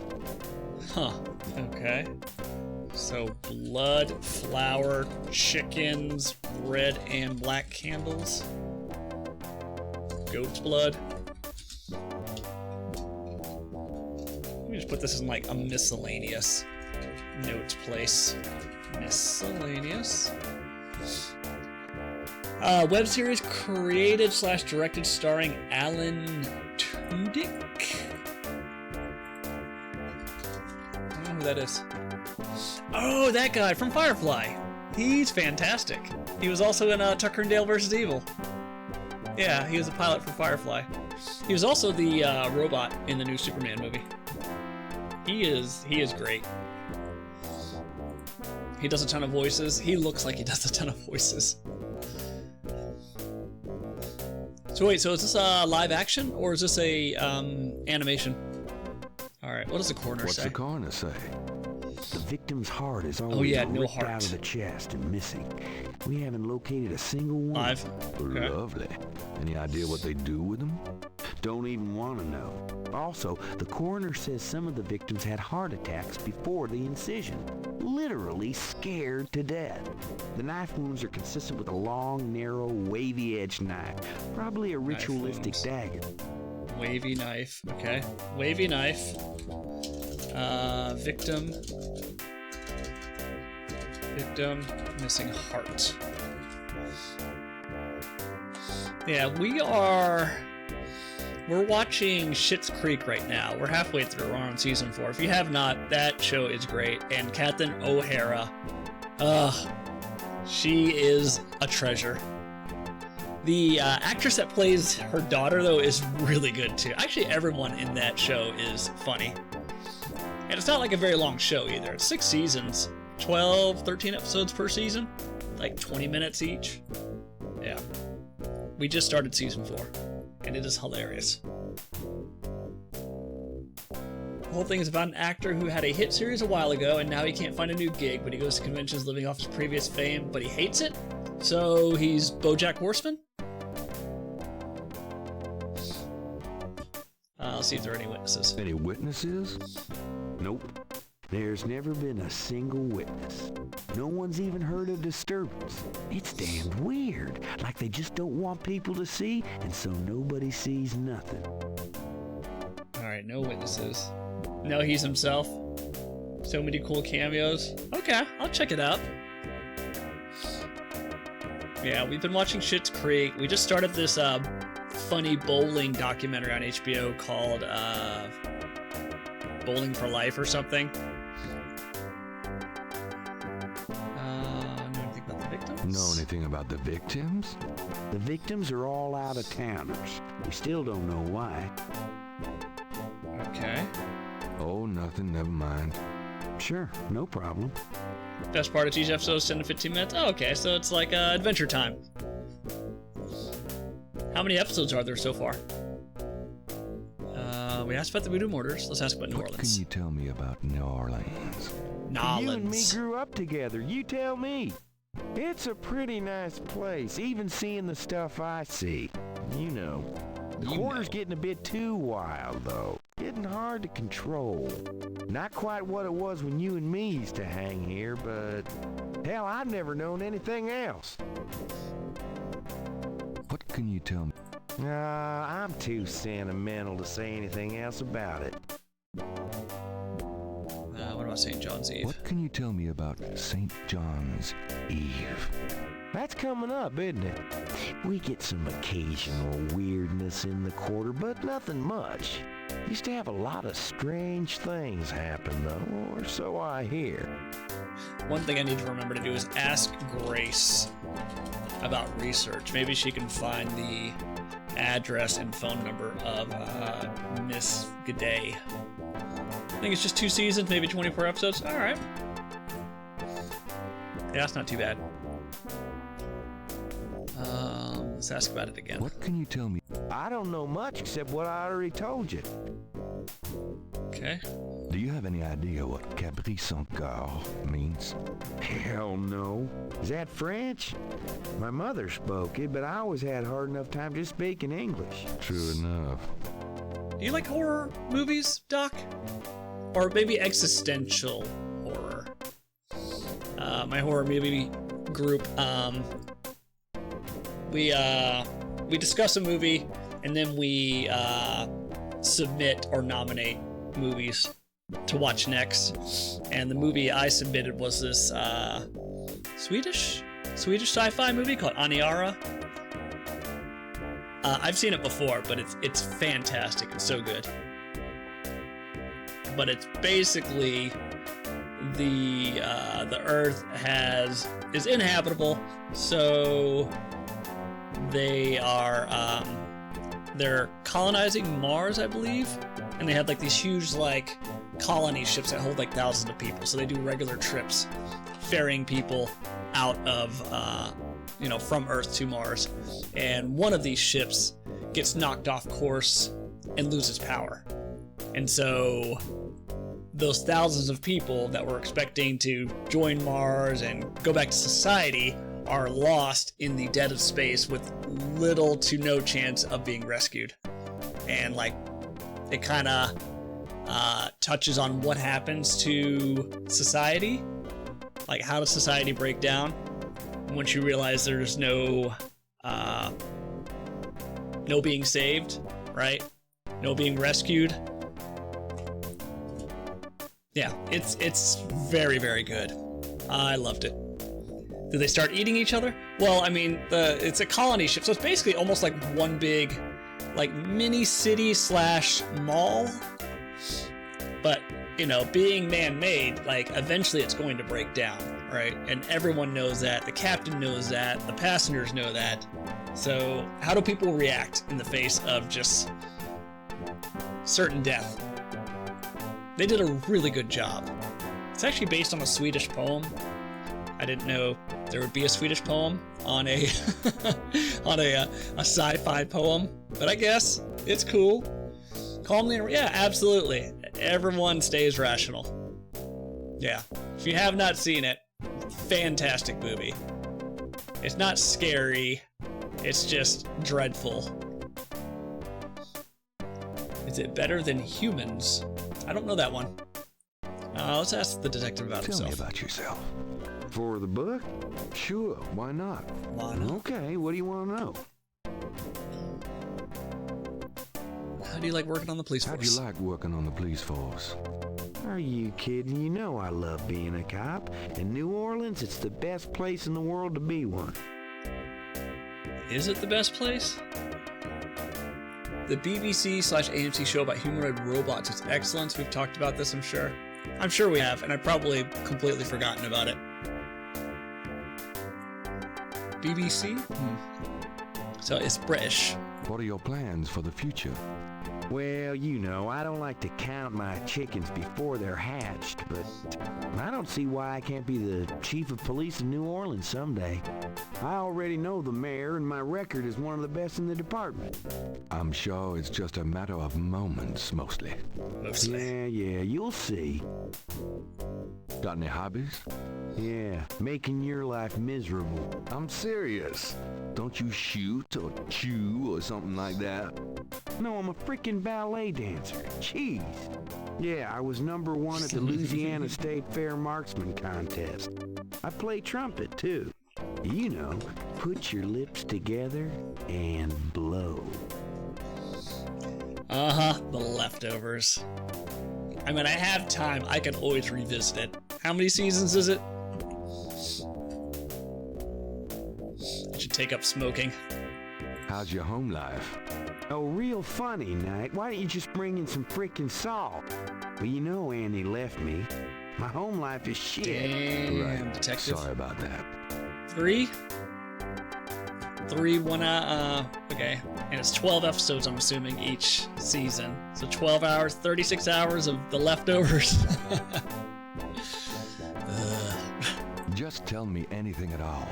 Huh. Okay. So blood, flour, chickens, red and black candles. Goat's blood. Let me just put this in like a miscellaneous notes place. Miscellaneous. Web series created / directed starring Alan Tudyk. I don't know who that is. Oh, that guy from Firefly. He's fantastic. He was also in Tucker and Dale vs. Evil. Yeah, he was a pilot for Firefly. He was also the robot in the new Superman movie. He is great. He does a ton of voices. He looks like he does a ton of voices. So wait, so is this a live action or is this a animation? All right, what does the coroner say? What's the coroner say? The victim's heart is always no ripped heart. out of the chest and missing. We haven't located a single one. Live. Okay. Lovely. Any idea what they do with them? Don't even want to know. Also, the coroner says some of the victims had heart attacks before the incision. Literally scared to death. The knife wounds are consistent with a long, narrow, wavy-edged knife. Probably a ritualistic dagger. Wavy knife. Okay. Wavy knife. Victim. Victim. Missing heart. Yeah, we're watching Schitt's Creek right now. We're halfway through. We're on season 4. If you have not, that show is great. And Catherine O'Hara, she is a treasure. The actress that plays her daughter, though, is really good, too. Actually, everyone in that show is funny. And it's not like a very long show, either. It's 6 seasons, 12, 13 episodes per season, like 20 minutes each. Yeah. We just started season 4, and it is hilarious. The whole thing is about an actor who had a hit series a while ago, and now he can't find a new gig, but he goes to conventions living off his previous fame, but he hates it. So he's BoJack Horseman? Let's see if there are any witnesses. Any witnesses? Nope. There's never been a single witness. No one's even heard a disturbance. It's damned weird. Like they just don't want people to see, and so nobody sees nothing. Alright, no witnesses. No, he's himself. So many cool cameos. Okay, I'll check it out. Yeah, we've been watching Schitt's Creek. We just started this funny bowling documentary on HBO called Bowling for Life or something. Know anything about the victim? know anything about the victims? The victims are all out-of-towners. We still don't know why. Okay. Oh, nothing, never mind. Sure, no problem. Best part of each episode is 10 to 15 minutes? Oh, okay, so it's like Adventure Time. How many episodes are there so far? We asked about the Voodoo Mortars. Let's ask about New What Orleans. can you tell me about New Orleans? You and me grew up together. You tell me. It's a pretty nice place, even seeing the stuff I see. You know. The quarter's getting a bit too wild, though. Getting hard to control. Not quite what it was when you and me used to hang here, but hell, I've never known anything else. What can you tell me? I'm too sentimental to say anything else about it. What about St. John's Eve? What can you tell me about St. John's Eve? That's coming up, isn't it? We get some occasional weirdness in the quarter, but nothing much. Used to have a lot of strange things happen, though, or so I hear. One thing I need to remember to do is ask Grace about research. Maybe she can find the address and phone number of Miss G'day. I think it's just 2 seasons, maybe 24 episodes. All right. Yeah, that's not too bad. Let's ask about it again. What can you tell me? I don't know much except what I already told you. Okay. Do you have any idea what Cabri Sans Coeur means? Hell no. Is that French? My mother spoke it, but I always had a hard enough time just speaking English. True enough. Do you like horror movies, Doc? Or maybe existential horror? My horror movie group, we discuss a movie and then we submit or nominate movies to watch next. And the movie I submitted was this Swedish sci-fi movie called Aniara. I've seen it before, but it's fantastic. It's so good. But it's basically the Earth is inhabitable, so they are they're colonizing Mars, I believe, and they have like these huge like colony ships that hold like thousands of people. So they do regular trips, ferrying people out of from Earth to Mars, and one of these ships gets knocked off course and loses power, and so those thousands of people that were expecting to join Mars and go back to society are lost in the dead of space with little to no chance of being rescued. And like it kind of touches on what happens to society, like how does society break down once you realize there's no being saved, right? No being rescued. Yeah, it's very, very good. I loved it. Do they start eating each other? Well, I mean, it's a colony ship, so it's basically almost like one big, like mini city / mall. But being man-made, like eventually it's going to break down, right? And everyone knows that. The captain knows that. The passengers know that. So how do people react in the face of just certain death? They did a really good job. It's actually based on a Swedish poem. I didn't know there would be a Swedish poem on a on a sci-fi poem, but I guess it's cool. Calmly, yeah, absolutely. Everyone stays rational. Yeah, if you have not seen it, fantastic movie. It's not scary, it's just dreadful. Is it better than Humans? I don't know that one. Let's ask the detective about himself. Tell me about yourself. For the book? Sure, why not? Why not? Okay, what do you want to know? How do you like working on the police force? How do you like working on the police force? Are you kidding? You know I love being a cop. In New Orleans, it's the best place in the world to be one. Is it the best place? The BBC/AMC show about humanoid robots is excellent. We've talked about this, I'm sure. I'm sure we have, and I've probably completely forgotten about it. BBC? So it's British. What are your plans for the future? Well, you know, I don't like to count my chickens before they're hatched, but I don't see why I can't be the chief of police in New Orleans someday. I already know the mayor, and my record is one of the best in the department. I'm sure it's just a matter of moments, mostly. Yeah, you'll see. Got any hobbies? Yeah, making your life miserable. I'm serious. Don't you shoot or chew or something like that? No, I'm a freaking ballet dancer. Jeez. Yeah, I was #1 at the Louisiana State Fair Marksman Contest. I play trumpet, too. You know, put your lips together and blow. The Leftovers. I mean, I have time. I can always revisit it. How many seasons is it? I should take up smoking. How's your home life? Oh, real funny, Knight. Why don't you just bring in some freaking salt? Well, you know Annie left me. My home life is shit. Damn, right. detective. Sorry about that. 3, 1 okay. And it's 12 episodes, I'm assuming, each season. So 12 hours, 36 hours of The Leftovers. Just tell me anything at all.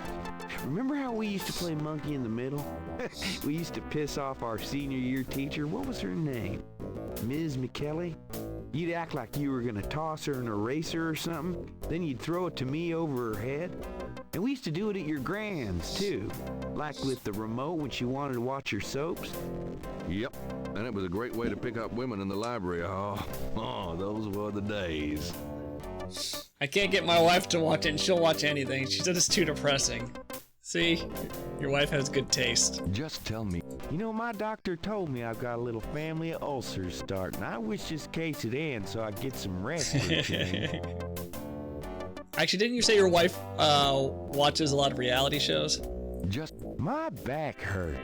Remember how we used to play monkey in the middle? We used to piss off our senior year teacher. What was her name? Ms. McKelly? You'd act like you were gonna toss her an eraser or something. Then you'd throw it to me over her head. And we used to do it at your grand's, too. Like with the remote when she wanted to watch her soaps. Yep, and it was a great way to pick up women in the library. Oh, those were the days. I can't get my wife to watch it, and she'll watch anything. She said it's too depressing. See? Your wife has good taste. Just tell me. You know, my doctor told me I've got a little family of ulcers starting. I wish this case would end so I could get some rest for a change. Actually, didn't you say your wife watches a lot of reality shows? My back hurt.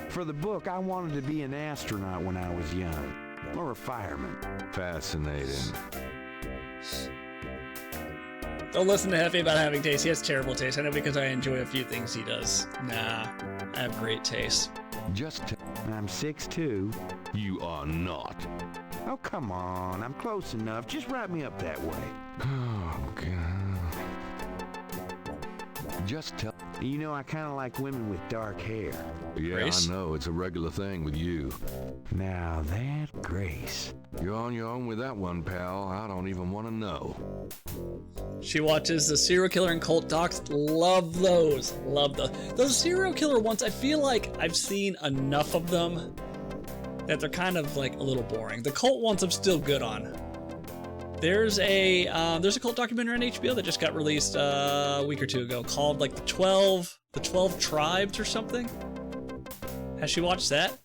For the book, I wanted to be an astronaut when I was young. Or a fireman. Fascinating. Don't listen to Hefe about having taste. He has terrible taste. I know because I enjoy a few things he does. Nah, I have great taste. I'm 6'2". You are not. Oh, come on. I'm close enough. Just wrap me up that way. Oh, God. Just tell. You know, I kind of like women with dark hair. Yeah, Grace? I know. It's a regular thing with you. Now that Grace. You're on your own with that one, pal. I don't even want to know. She watches the serial killer and cult docs. Love those. Love those. Those serial killer ones, I feel like I've seen enough of them that they're kind of like a little boring. The cult ones I'm still good on. There's a cult documentary on HBO that just got released a week or two ago called like the 12 Tribes or something. Has she watched that?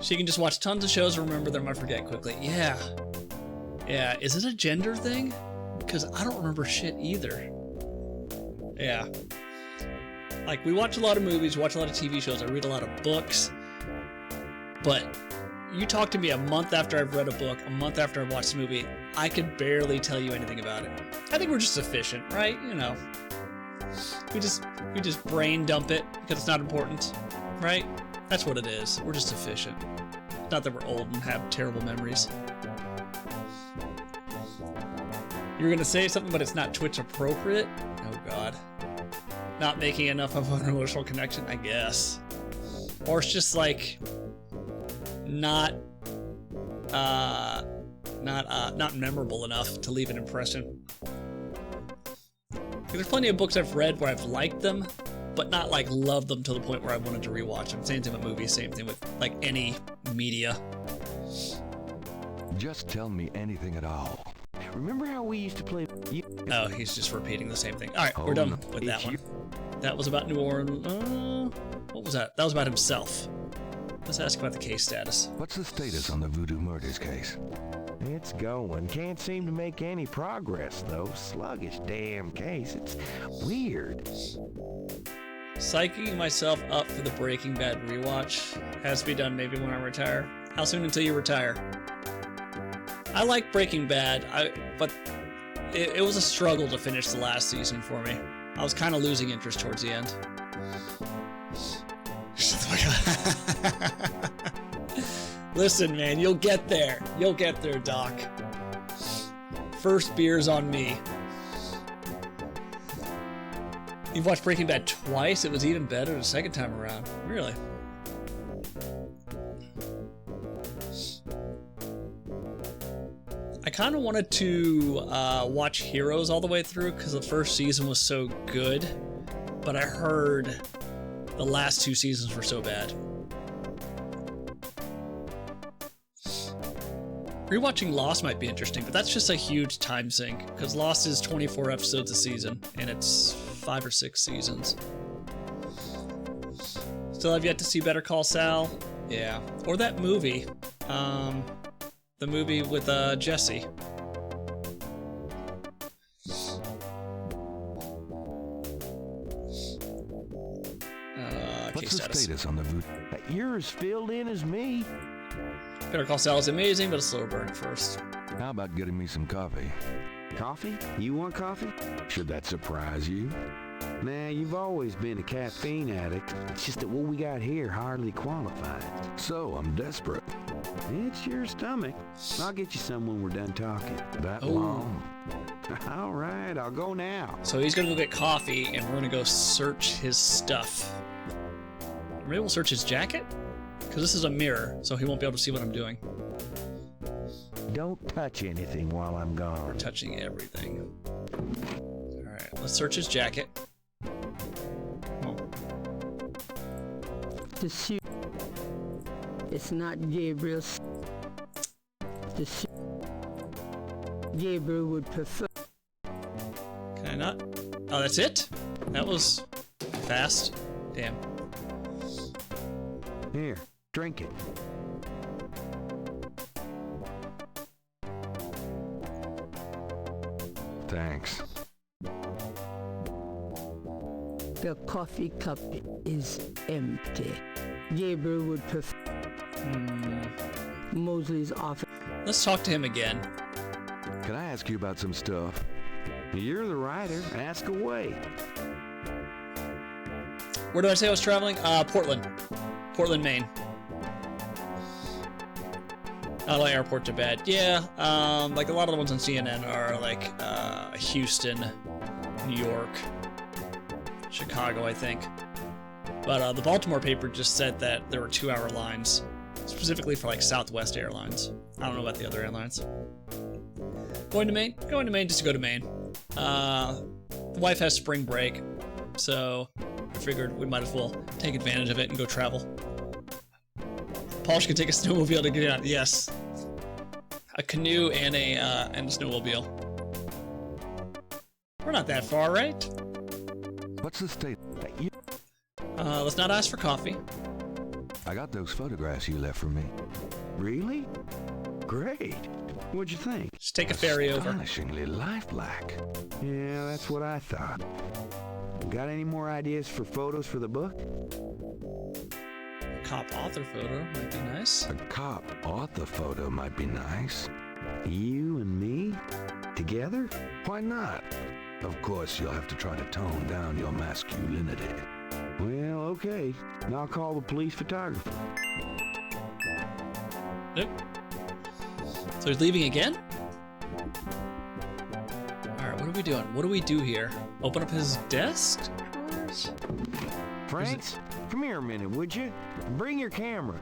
She can just watch tons of shows and remember them. I forget quickly. Yeah. Is it a gender thing? Because I don't remember shit either. Yeah. Like, we watch a lot of movies, watch a lot of TV shows, I read a lot of books, but you talk to me a month after I've read a book, a month after I've watched a movie, I could barely tell you anything about it. I think we're just efficient, right? You know, we just brain dump it because it's not important, right? That's what it is. We're just efficient. Not that we're old and have terrible memories. You're gonna say something, but it's not Twitch appropriate? Oh God. Not making enough of an emotional connection, I guess. Or it's just like not memorable enough to leave an impression. There's plenty of books I've read where I've liked them, but not like loved them to the point where I wanted to rewatch them. Same thing with movies, same thing with like any media. Just tell me anything at all. Remember how we used to play... Oh, he's just repeating the same thing. Alright, we're done with that one. That was about New Orleans. What was that? That was about himself. Let's ask about the case status. What's the status on the Voodoo Murders case? It's going. Can't seem to make any progress, though. Sluggish damn case. It's weird. Psyching myself up for the Breaking Bad rewatch. Has to be done maybe when I retire. How soon until you retire? I like Breaking Bad, but it was a struggle to finish the last season for me. I was kind of losing interest towards the end. Listen, man, you'll get there. You'll get there, Doc. First beer's on me. You've watched Breaking Bad twice? It was even better the second time around. Really? I kind of wanted to watch Heroes all the way through because the first season was so good, but I heard the last 2 seasons were so bad. Rewatching Lost might be interesting, but that's just a huge time sink because Lost is 24 episodes a season and it's 5 or 6 seasons. Still have yet to see Better Call Saul? Yeah. Or that movie. The movie with Jesse. What's the status on the boot? You're as filled in as me. Better Call Saul is amazing, but a slow burn at first. How about getting me some coffee? Coffee? You want coffee? Should that surprise you? Nah, you've always been a caffeine addict. It's just that what we got here hardly qualifies. So, I'm desperate. It's your stomach. I'll get you some when we're done talking. That long? All right, I'll go now. So he's gonna go get coffee, and we're gonna go search his stuff. Maybe we'll search his jacket? Because this is a mirror, so he won't be able to see what I'm doing. Don't touch anything while I'm gone. We're touching everything. Alright, let's search his jacket. The suit. It's not Gabriel's. The suit. Gabriel would prefer. Can I not? Oh, that's it? That was fast. Damn. Here, drink it. Thanks. The coffee cup is empty. Gabriel would prefer. Mosley's office. Let's talk to him again. Can I ask you about some stuff? You're the writer. Ask away. Where did I say I was traveling? Portland. Portland, Maine. LA airport to bed. Yeah, like a lot of the ones on CNN are like Houston, New York, Chicago, I think. But the Baltimore paper just said that there were 2-hour lines, specifically for like Southwest Airlines. I don't know about the other airlines. Going to Maine? Going to Maine just to go to Maine. The wife has spring break, so I figured we might as well take advantage of it and go travel. Polish can take a snowmobile to get out. Yes, a canoe and a snowmobile. We're not that far, right? What's the state? Let's not ask for coffee. I got those photographs you left for me. Really? Great. What'd you think? Just take a ferry over. Astonishingly lifelike. Yeah, that's what I thought. Got any more ideas for photos for the book? A cop author photo might be nice. A cop author photo might be nice. You and me? Together? Why not? Of course, you'll have to try to tone down your masculinity. Well, okay. I'll call the police photographer. Nope. So he's leaving again? Alright, what are we doing? What do we do here? Open up his desk? Franks, come here a minute, would you? Bring your camera.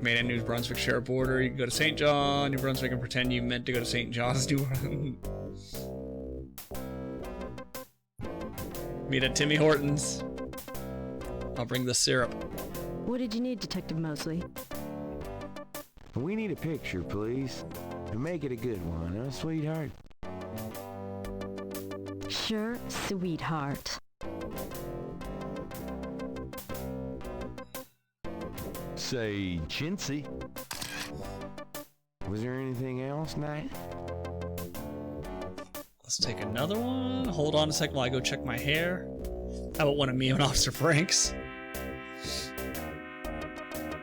Maine and New Brunswick share a border. You can go to St. John, New Brunswick, and pretend you meant to go to St. John's, New Brunswick. Meet at Timmy Hortons. I'll bring the syrup. What did you need, Detective Mosley? We need a picture, please. And make it a good one, huh, sweetheart? Sure, sweetheart. Say, chintzy. Was there anything else, Knight? Let's take another one. Hold on a second while I go check my hair. How about one of me and Officer Franks?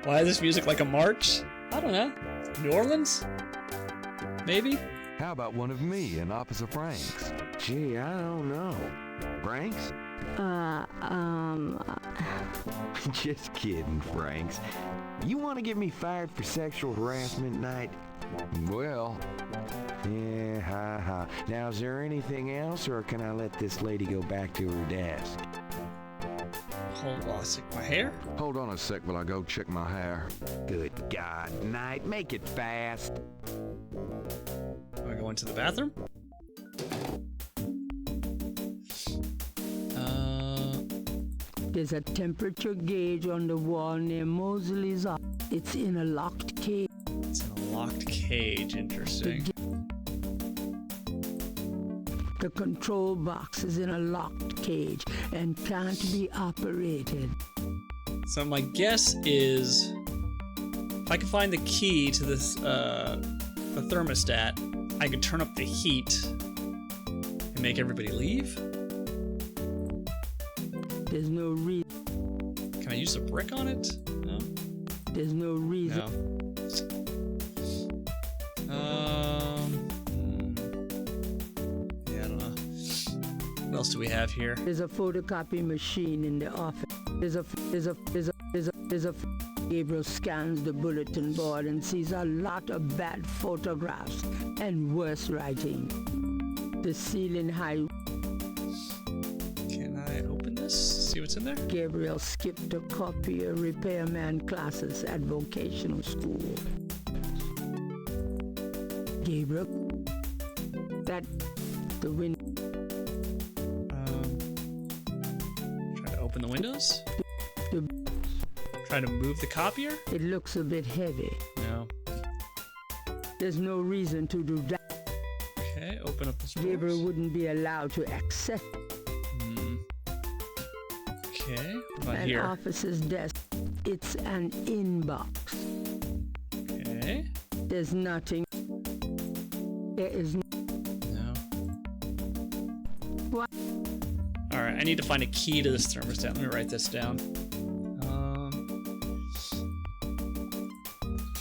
Why is this music like a march? I don't know. New Orleans? Maybe? How about one of me and Officer Franks? Gee, I don't know. Franks? Just kidding, Franks. You want to get me fired for sexual harassment night? Well... Yeah, ha. Now, is there anything else, or can I let this lady go back to her desk? Hold on a sec. My hair? Hold on a sec while I go check my hair. Good God, Knight, make it fast. Do I go into the bathroom? There's a temperature gauge on the wall near Mosley's office. It's in a locked cage. It's in a locked cage. Interesting. The control box is in a locked cage and can't be operated. So my guess is, if I can find the key to this, the thermostat, I could turn up the heat and make everybody leave. There's no reason. Can I use a brick on it? No. There's no reason. Yeah, I don't know. What else do we have here? There's a photocopy machine in the office. Gabriel scans the bulletin board and sees a lot of bad photographs and worse writing. The ceiling high. Can I open this? See what's in there? Gabriel skipped a copier repairman classes at vocational school. Gabriel, the window. Try to open the windows. Try to move the copier. It looks a bit heavy. No. There's no reason to do that. Okay, open up this door. Gabriel wouldn't be allowed to access. Okay, what about An here? officer's desk. It's an inbox. Okay. There's nothing. There is no. What? All right, I need to find a key to this thermostat. Let me write this down.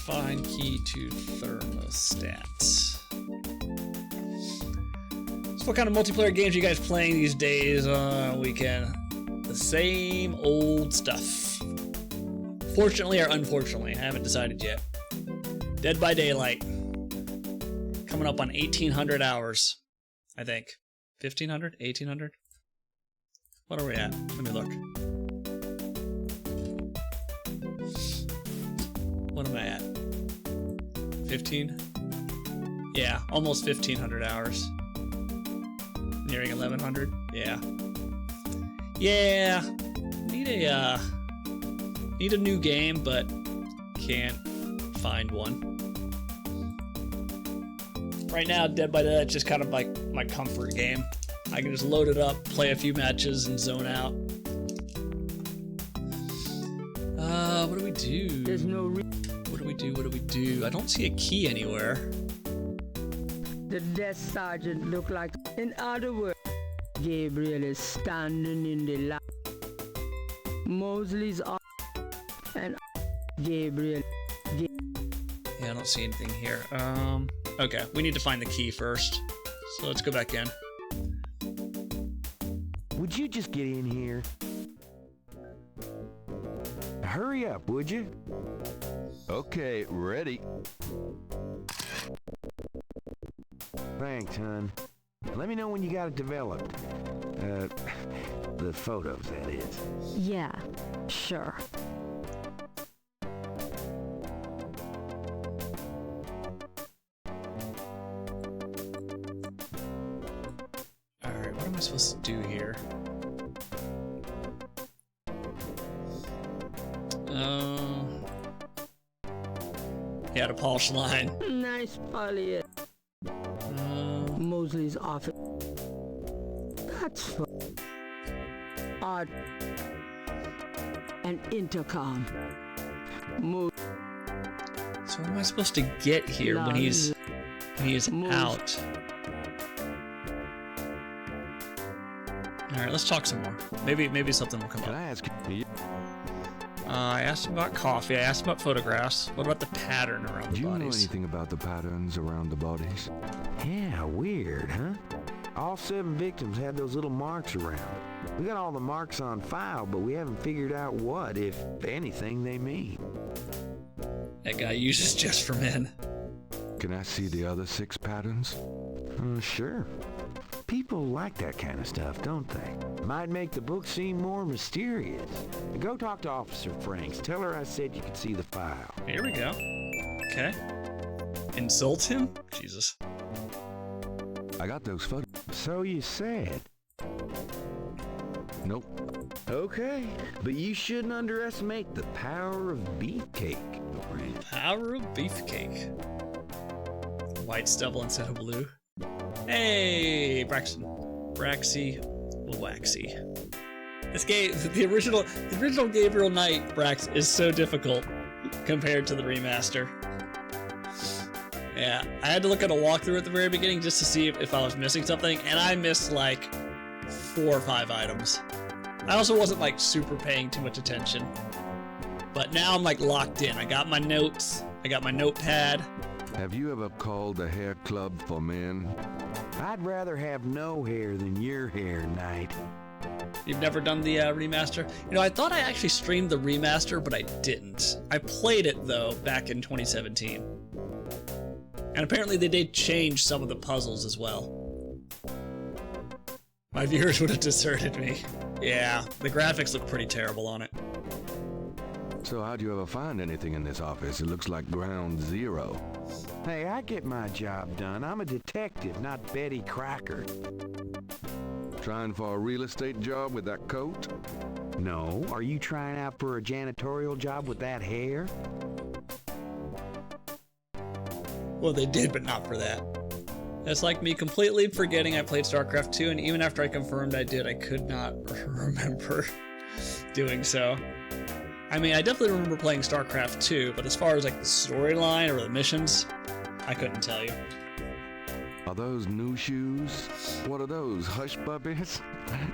Find key to thermostat. So what kind of multiplayer games are you guys playing these days on a weekend? The same old stuff. Fortunately or unfortunately, I haven't decided yet. Dead by Daylight. Coming up on 1,800 hours, I think. 1,500? 1,800? What are we at? Let me look. What am I at? 15? Yeah, almost 1,500 hours. Nearing 1,100? Yeah. Yeah. Need a new game, but can't find one. Right now, Dead by Daylight is just kind of like my comfort game. I can just load it up, play a few matches, and zone out. What do we do? There's no What do we do? I don't see a key anywhere. The desk sergeant looked like. In other words, Gabriel is standing in the lab. Mosley's off, and Gabriel. Yeah, I don't see anything here. Okay, we need to find the key first. So let's go back in. Would you just get in here? Hurry up, would you? Okay, ready. Thanks, hon. Let me know when you got it developed. The photos, that is. Yeah, sure. Alright, what am I supposed to do here? Yeah, to polish line. Nice poly. Mosley's office. That's fun. Art. An intercom. So what am I supposed to get here when he's out? All right, let's talk some more. Maybe something will come up. Can I ask you? I I asked him about coffee. I asked him about photographs. What about the pattern around the Do you know bodies? anything about the patterns around the bodies? Yeah, weird, huh? All 7 victims had those little marks around. We got all the marks on file, but we haven't figured out what, if anything, they mean. That guy uses just for men. Can I see the other 6 patterns? Sure. People like that kind of stuff, don't they? Might make the book seem more mysterious. Go talk to Officer Franks. Tell her I said you could see the file. Here we go. Okay. Insult him? Jesus. I got those photos. So you said. Nope. Okay, but you shouldn't underestimate the power of beefcake. Power of beefcake. White stubble instead of blue. Hey, Braxy, Waxy. This game, the original Gabriel Knight Brax is so difficult compared to the remaster. Yeah, I had to look at a walkthrough at the very beginning just to see if I was missing something, and I missed like 4 or 5 items. I also wasn't like super paying too much attention. But now I'm like locked in. I got my notes, I got my notepad. Have you ever called a hair club for men? I'd rather have no hair than your hair, Knight. You've never done the remaster? You know, I thought I actually streamed the remaster, but I didn't. I played it, though, back in 2017. And apparently they did change some of the puzzles as well. My viewers would have deserted me. Yeah, the graphics look pretty terrible on it. So how'd you ever find anything in this office? It looks like ground zero. Hey, I get my job done. I'm a detective, not Betty Crocker. Trying for a real estate job with that coat? No. Are you trying out for a janitorial job with that hair? Well, they did, but not for that. It's like me completely forgetting I played StarCraft 2, and even after I confirmed I did, I could not remember doing so. I mean, I definitely remember playing StarCraft 2, but as far as like the storyline or the missions, I couldn't tell you. Are those new shoes? What are those, hush puppies?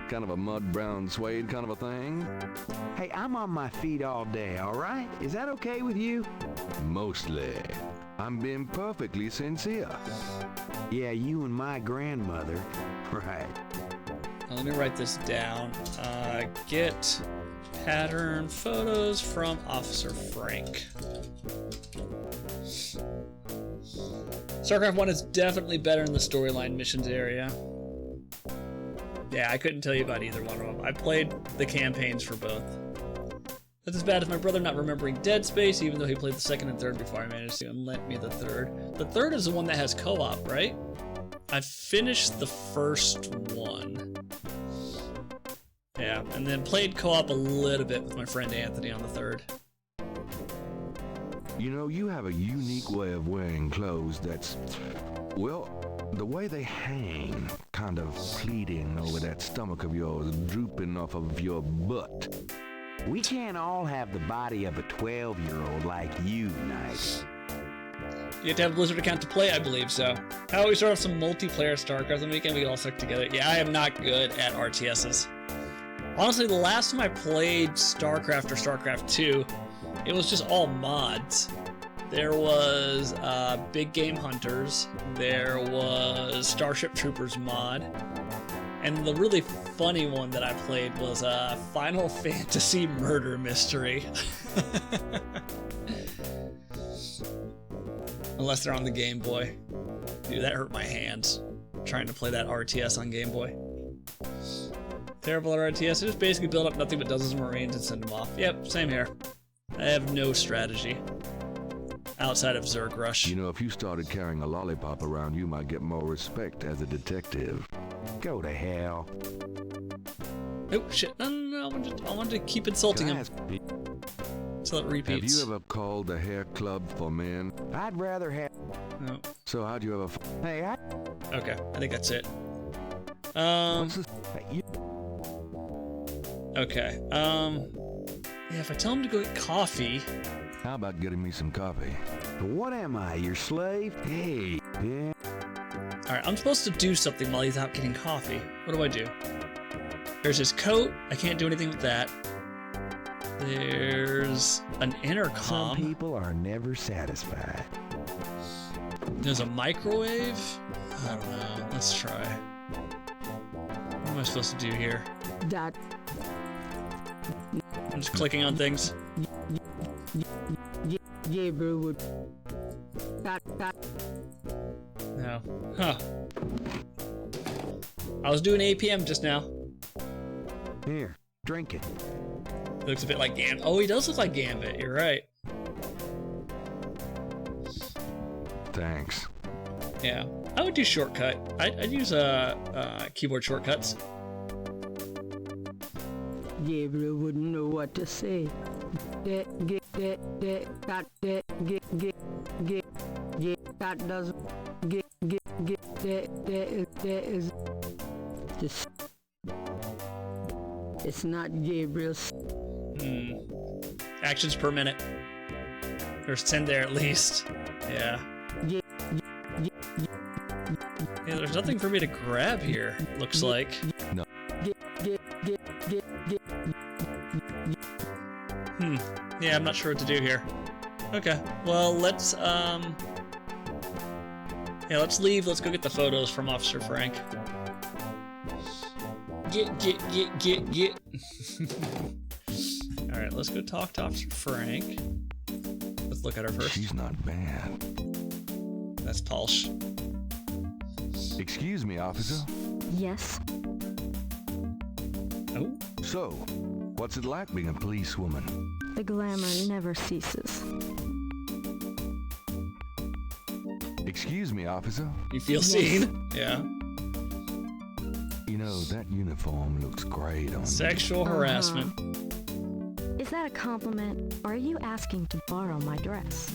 Kind of a mud brown suede kind of a thing? Hey, I'm on my feet all day, all right? Is that okay with you? Mostly. I'm being perfectly sincere. Yeah, you and my grandmother. Right. Now, let me write this down. Get pattern photos from Officer Frank. StarCraft 1 is definitely better in the storyline missions area. Yeah, I couldn't tell you about either one of them. I played the campaigns for both. That's as bad as my brother not remembering Dead Space, even though he played the 2nd and 3rd before I managed to and lent me the 3rd. The 3rd is the one that has co-op, right? I finished the 1st one. Yeah, and then played co-op a little bit with my friend Anthony on the 3rd. You know, you have a unique way of wearing clothes that's, well, the way they hang, kind of pleating over that stomach of yours, drooping off of your butt. We can't all have the body of a 12-year-old like you, Knight. You have to have a Blizzard account to play, I believe so. How about we start off some multiplayer StarCraft on the weekend, we can all stick together. Yeah, I am not good at RTSs. Honestly, the last time I played StarCraft or StarCraft 2, it was just all mods. There was Big Game Hunters, there was Starship Troopers mod, and the really funny one that I played was Final Fantasy Murder Mystery. Unless they're on the Game Boy. Dude, that hurt my hands, trying to play that RTS on Game Boy. Terrible at RTS, just basically build up nothing but dozens of Marines and send them off. Yep, same here. I have no strategy. Outside of Zerg Rush. You know, if you started carrying a lollipop around, you might get more respect as a detective. Go to hell. Oh, shit. No, I wanted to keep insulting him. So it repeats. Have you ever called a hair club for men? I'd rather have... No. So how'd you ever... Hey, Okay, I think that's it. Okay, yeah, if I tell him to go get coffee... How about getting me some coffee? What am I, your slave? Hey, yeah. Alright, I'm supposed to do something while he's out getting coffee. What do I do? There's his coat. I can't do anything with that. There's an Some intercom. people are never satisfied. There's a microwave. I don't know. Let's try. What am I supposed to do here? That I'm just clicking on things. Gabriel would. That. No. Huh. I was doing APM just now. Here, drink it. It looks a bit like Gambit. Oh, he does look like Gambit. You're right. Thanks. Yeah. I would do shortcut. I'd use keyboard shortcuts. Gabriel wouldn't know what to say. That doesn't. There is. It's not Gabriel's. Actions per minute. There's 10 there at least. Yeah. Yeah, there's nothing for me to grab here, looks like. No. Yeah, I'm not sure what to do here. Okay. Well, let's yeah, let's leave. Let's go get the photos from Officer Frank. Get. Alright, let's go talk to Officer Frank. Let's look at her first. She's not bad. That's Palsh. Excuse me, officer. Yes? Oh? So, what's it like being a policewoman? The glamour never ceases. Excuse me, officer. You feel seen? Yeah. You know, that uniform looks great on Sexual harassment. Is that a compliment, or are you asking to borrow my dress?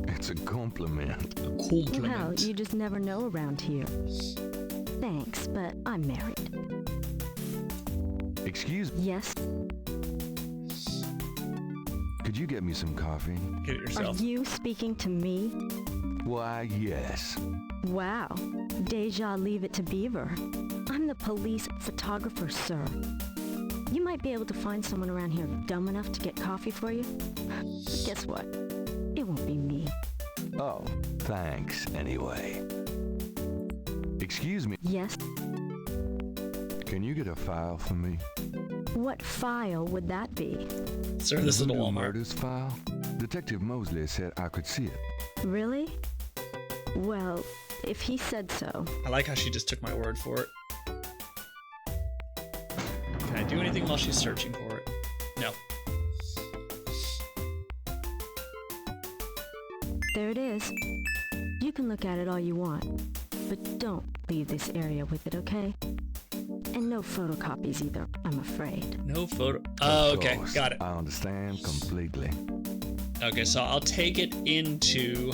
you. It's a compliment. A Well, compliment. you just never know around here. Thanks, but I'm married. Excuse me. Yes? Could you get me some coffee? Get it Are yourself. you speaking to me? Why, yes. Wow. Deja leave it to Beaver. I'm the police photographer, sir. You might be able to find someone around here dumb enough to get coffee for you. But guess what? It won't be me. Oh, thanks, anyway. Excuse me. Yes? Can you get a file for me? What file would that be? Sir, this is the Voodoo Walmart. Murders file? Detective Mosley said I could see it. Really? Well, if he said so. I like how she just took my word for it. Can I do anything while she's searching for it? No. There it is. You can look at it all you want, but don't leave this area with it, okay? And no photocopies either, I'm afraid. No photo. Oh, Of okay. course, Got it. I understand completely. Okay, so I'll take it into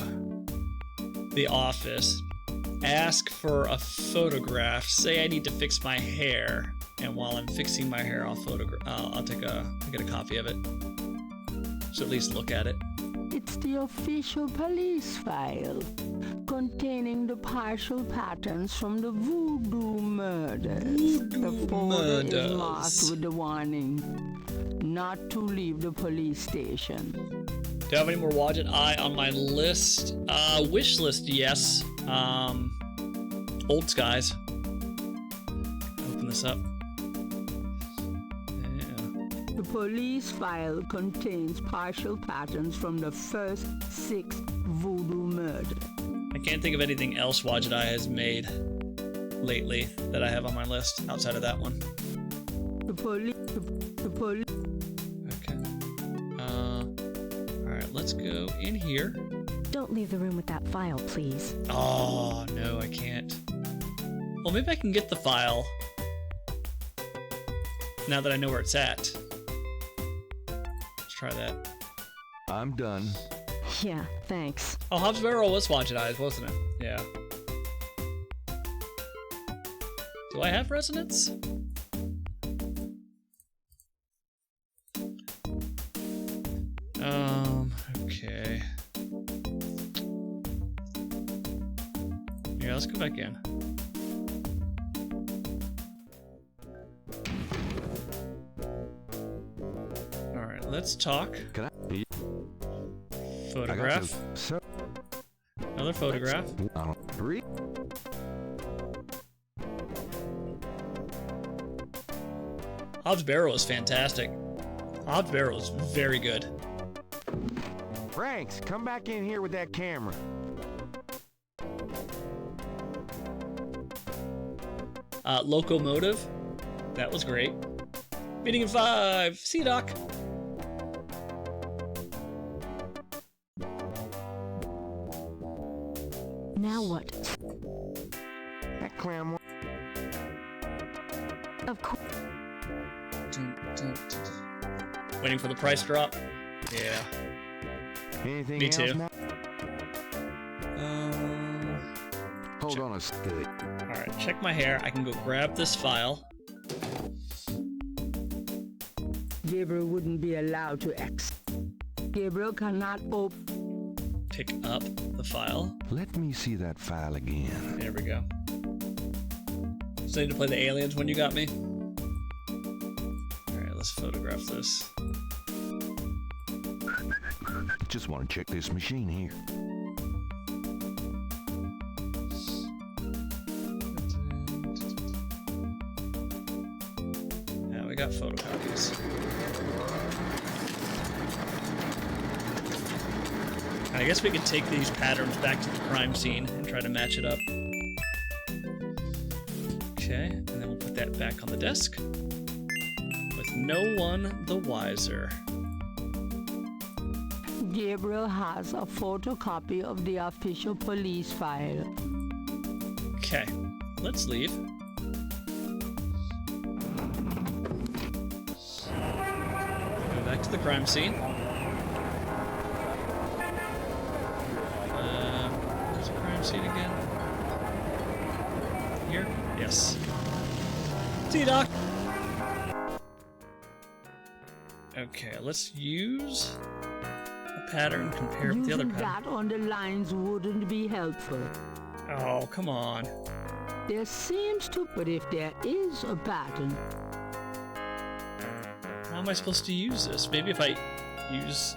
the office, ask for a photograph, say I need to fix my hair, and while I'm fixing my hair, I'll get a copy of it. So at least look at it. It's the official police file containing the partial patterns from the voodoo murders. The folder is marked with the warning not to leave the police station. Do I have any more Wadget Eye on my list? Wish list, yes. Old Skies. Open this up. The police file contains partial patterns from the first 6 voodoo murders. I can't think of anything else Wadget Eye has made lately that I have on my list outside of that one. The police. Okay. Alright, let's go in here. Don't leave the room with that file, please. Oh, no, I can't. Well, maybe I can get the file now that I know where it's at. Let's try that. I'm done. Yeah, thanks. Oh, Hobbs Barrel was Wadget Eyes, wasn't it? Yeah. Do I have resonance? Okay. Yeah, let's go back in. let's talk. Can I? Photograph. Another photograph. Hobbs Barrow is fantastic. Hobbs Barrow is very good. Franks, come back in here with that camera. Locomotive. That was great. Meeting in 5. See you, Doc. Now what? That clown. Of course. Waiting for the price drop. Yeah. Anything Me else too. now? Hold on a second. Alright, check my hair. I can go grab this file. Gabriel wouldn't be allowed to Gabriel cannot Pick up the file. Let me see that file again. There we go. So I need to play the aliens when you got me. Alright, let's photograph this. Just want to check this machine here. Yeah, we got photocopies. I guess we could take these patterns back to the crime scene and try to match it up. Okay, and then we'll put that back on the desk. With no one the wiser. Gabriel has a photocopy of the official police file. Okay, let's leave. Go back to the crime scene. There's a crime scene again. Here? Yes. See you, Doc! Okay, let's use a pattern compared with the other Using pattern. that on the lines wouldn't be helpful. Oh, come on. There seems to, but if there is a pattern. How am I supposed to use this? Maybe if I use...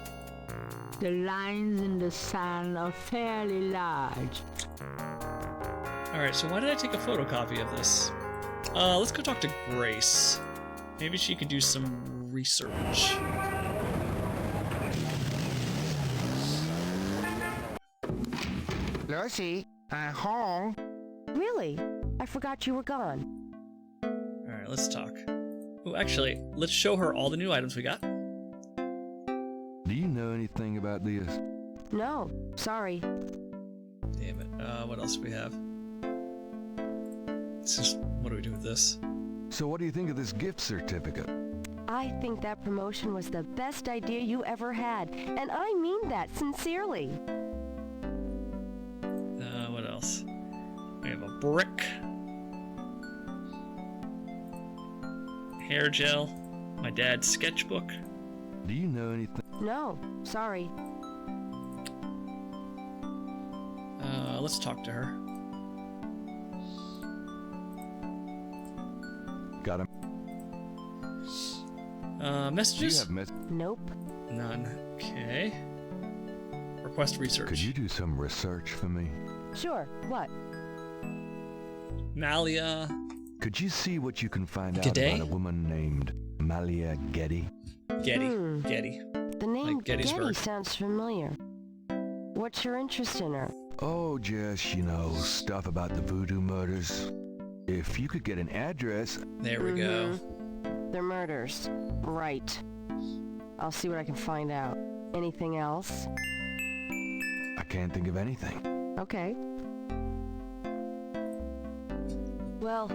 The lines in the sand are fairly large. Alright, so why did I take a photocopy of this? Let's go talk to Grace. Maybe she could do some research. Lucy, home. Really? I forgot you were gone. Alright, let's talk. Oh, actually, let's show her all the new items we got. Do you know anything about this? No, sorry. Damn it. What else do we have? It's just, what do we do with this? So what do you think of this gift certificate? I think that promotion was the best idea you ever had, and I mean that sincerely. What else? We have a brick. Hair gel. My dad's sketchbook. Do you know anything? No, sorry. Let's talk to her. Got him. Messages? Do you have Nope. None. Okay. Request research. Could you do some research for me? Sure, what? Malia. Could you see what you can find out G'day? about a woman named Malia Getty? Getty. Getty. The name Like Gettysburg. Getty sounds familiar. What's your interest in her? Oh, just, stuff about the voodoo murders. If you could get an address... There we go. They're murders. Right. I'll see what I can find out. Anything else? I can't think of anything. Okay. Well...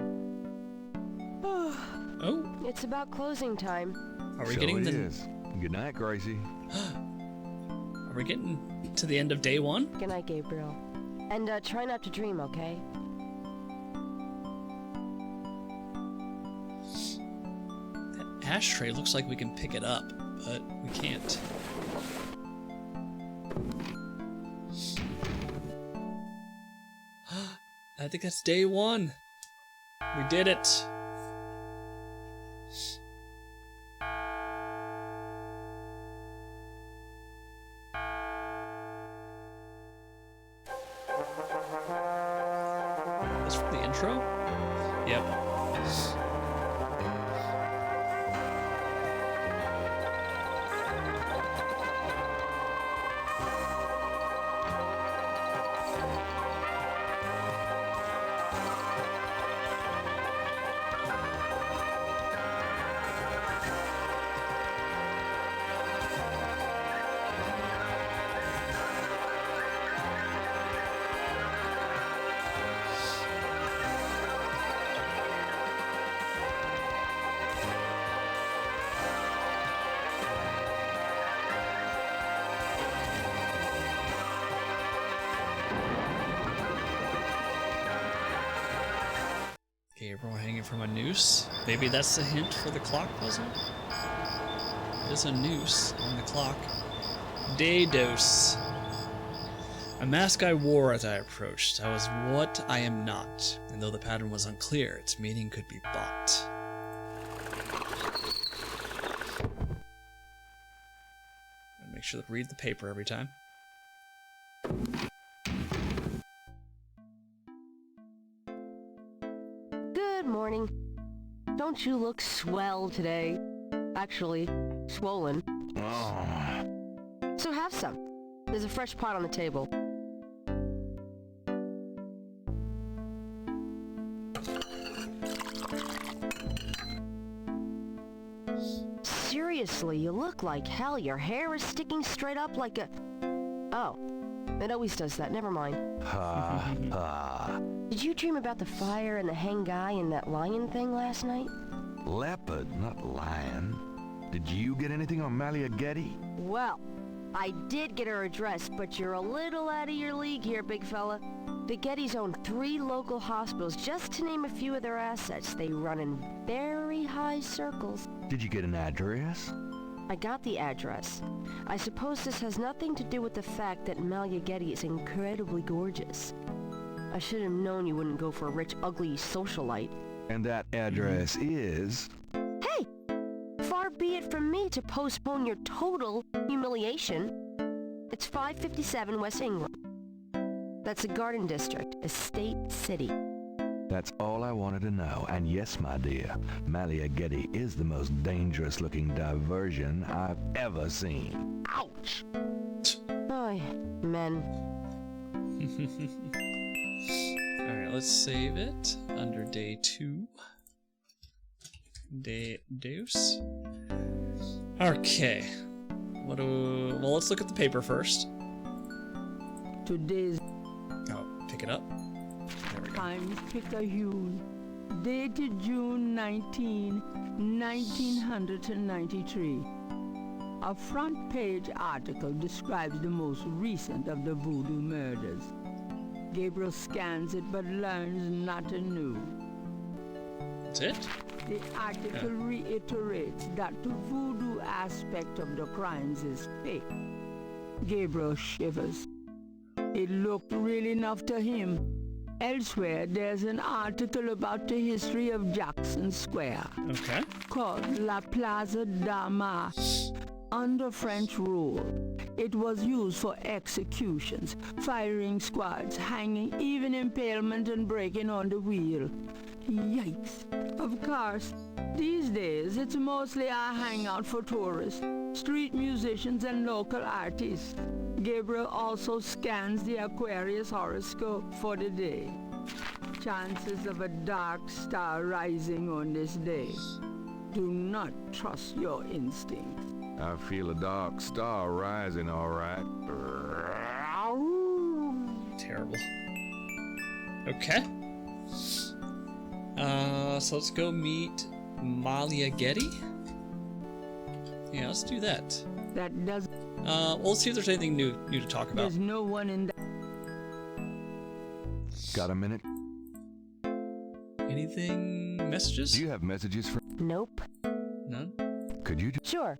Oh. It's about closing time. Are we So getting it the... is. Good night, Gracie. Are we getting to the end of day one? Good night, Gabriel. And try not to dream, okay? That ashtray looks like we can pick it up, but we can't. I think that's day one. We did it. intro? Yep. Gabriel hanging from a noose. Maybe that's the hint for the clock puzzle? There's a noose on the clock. Dados. A mask I wore as I approached. I was what I am not, and though the pattern was unclear, its meaning could be bought. Make sure to read the paper every time. Good morning. Don't you look swell today? Actually, swollen. So have some. There's a fresh pot on the table. Seriously, you look like hell. Your hair is sticking straight up like a... Oh, it always does that. Never mind. Ha ha. Did you dream about the fire and the hang guy and that lion thing last night? Leopard, not lion. Did you get anything on Malia Getty? Well, I did get her address, but you're a little out of your league here, big fella. The Gettys own 3 local hospitals, just to name a few of their assets. They run in very high circles. Did you get an address? I got the address. I suppose this has nothing to do with the fact that Malia Getty is incredibly gorgeous. I should have known you wouldn't go for a rich, ugly socialite. And that address is... Hey! Far be it from me to postpone your total humiliation. It's 557 West Ingram. That's a garden district, a state city. That's all I wanted to know. And yes, my dear, Malia Getty is the most dangerous-looking diversion I've ever seen. Ouch! Oy, men. Alright, let's save it under day 2. Deus. Okay. Well, let's look at the paper first. Today's pick it up. There we go. Times Picayune, dated June 19, 1993. A front page article describes the most recent of the voodoo murders. Gabriel scans it but learns nothing new. That's it? The article reiterates that the voodoo aspect of the crimes is fake. Gabriel shivers. It looked real enough to him. Elsewhere, there's an article about the history of Jackson Square. Okay. Called La Plaza d'Armas. Under French rule, it was used for executions, firing squads, hanging, even impalement and breaking on the wheel. Yikes. Of course, these days it's mostly a hangout for tourists, street musicians and local artists. Gabriel also scans the Aquarius horoscope for the day. Chances of a dark star rising on this day. Do not trust your instincts. I feel a dark star rising, all right. Terrible. Okay. So let's go meet Malia Getty. Yeah, let's do that. That does. Well, let's see if there's anything new to talk about. There's no one in that. Got a minute? Anything? Messages? Do you have messages for... Nope. None? Could you... Sure.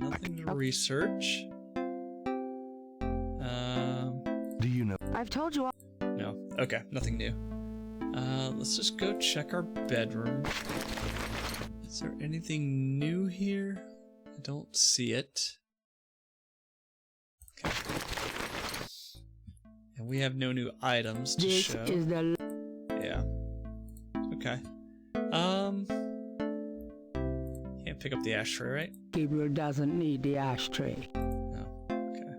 Nothing to research. Do you know... I've told you all... No. Okay, nothing new. Let's just go check our bedroom. Is there anything new here? I don't see it. Okay. And we have no new items to show. This is the... Yeah. Okay. Can't pick up the ashtray, right? Gabriel doesn't need the ashtray. No. Okay.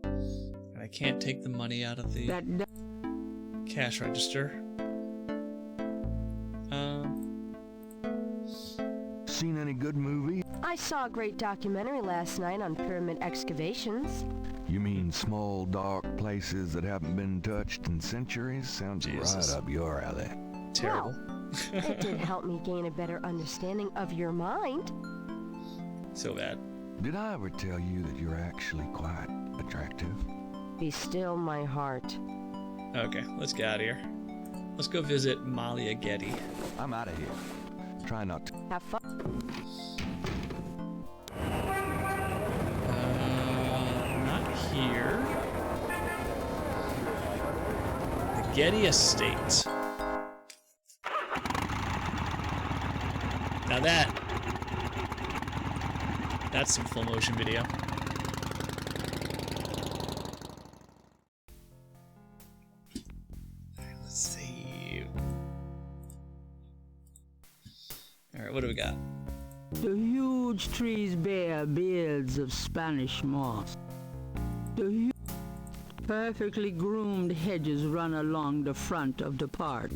And I can't take the money out of the cash register. Seen any good movies? I saw a great documentary last night on pyramid excavations. You mean small, dark places that haven't been touched in centuries? Sounds right up your alley. Terrible. Well, it did help me gain a better understanding of your mind. So bad. Did I ever tell you that you're actually quite attractive? Be still my heart. Okay, let's get out of here. Let's go visit Malia Getty. I'm out of here. Try not to. Have fun. Not here. The Getty Estate. Now that's some full motion video. Alright, let's see. Alright, what do we got? The huge trees bear beards of Spanish moss. The perfectly groomed hedges run along the front of the park.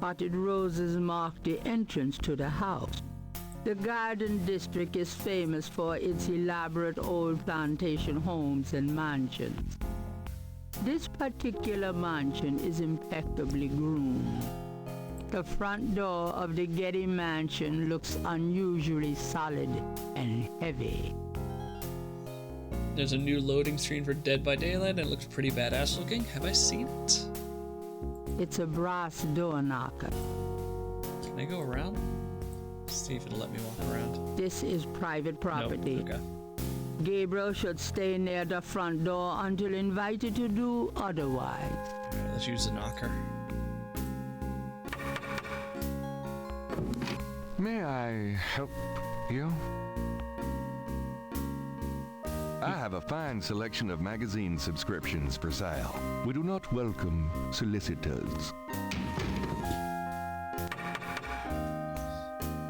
Potted roses mark the entrance to the house. The garden district is famous for its elaborate old plantation homes and mansions. This particular mansion is impeccably groomed. The front door of the Getty mansion looks unusually solid and heavy. There's a new loading screen for Dead by Daylight and it looks pretty badass looking. Have I seen it? It's a brass door knocker. Can I go around? See if it'll let me walk around. This is private property. Nope. Okay. Gabriel should stay near the front door until invited to do otherwise. Alright, let's use the knocker. May I help you? I have a fine selection of magazine subscriptions for sale. We do not welcome solicitors.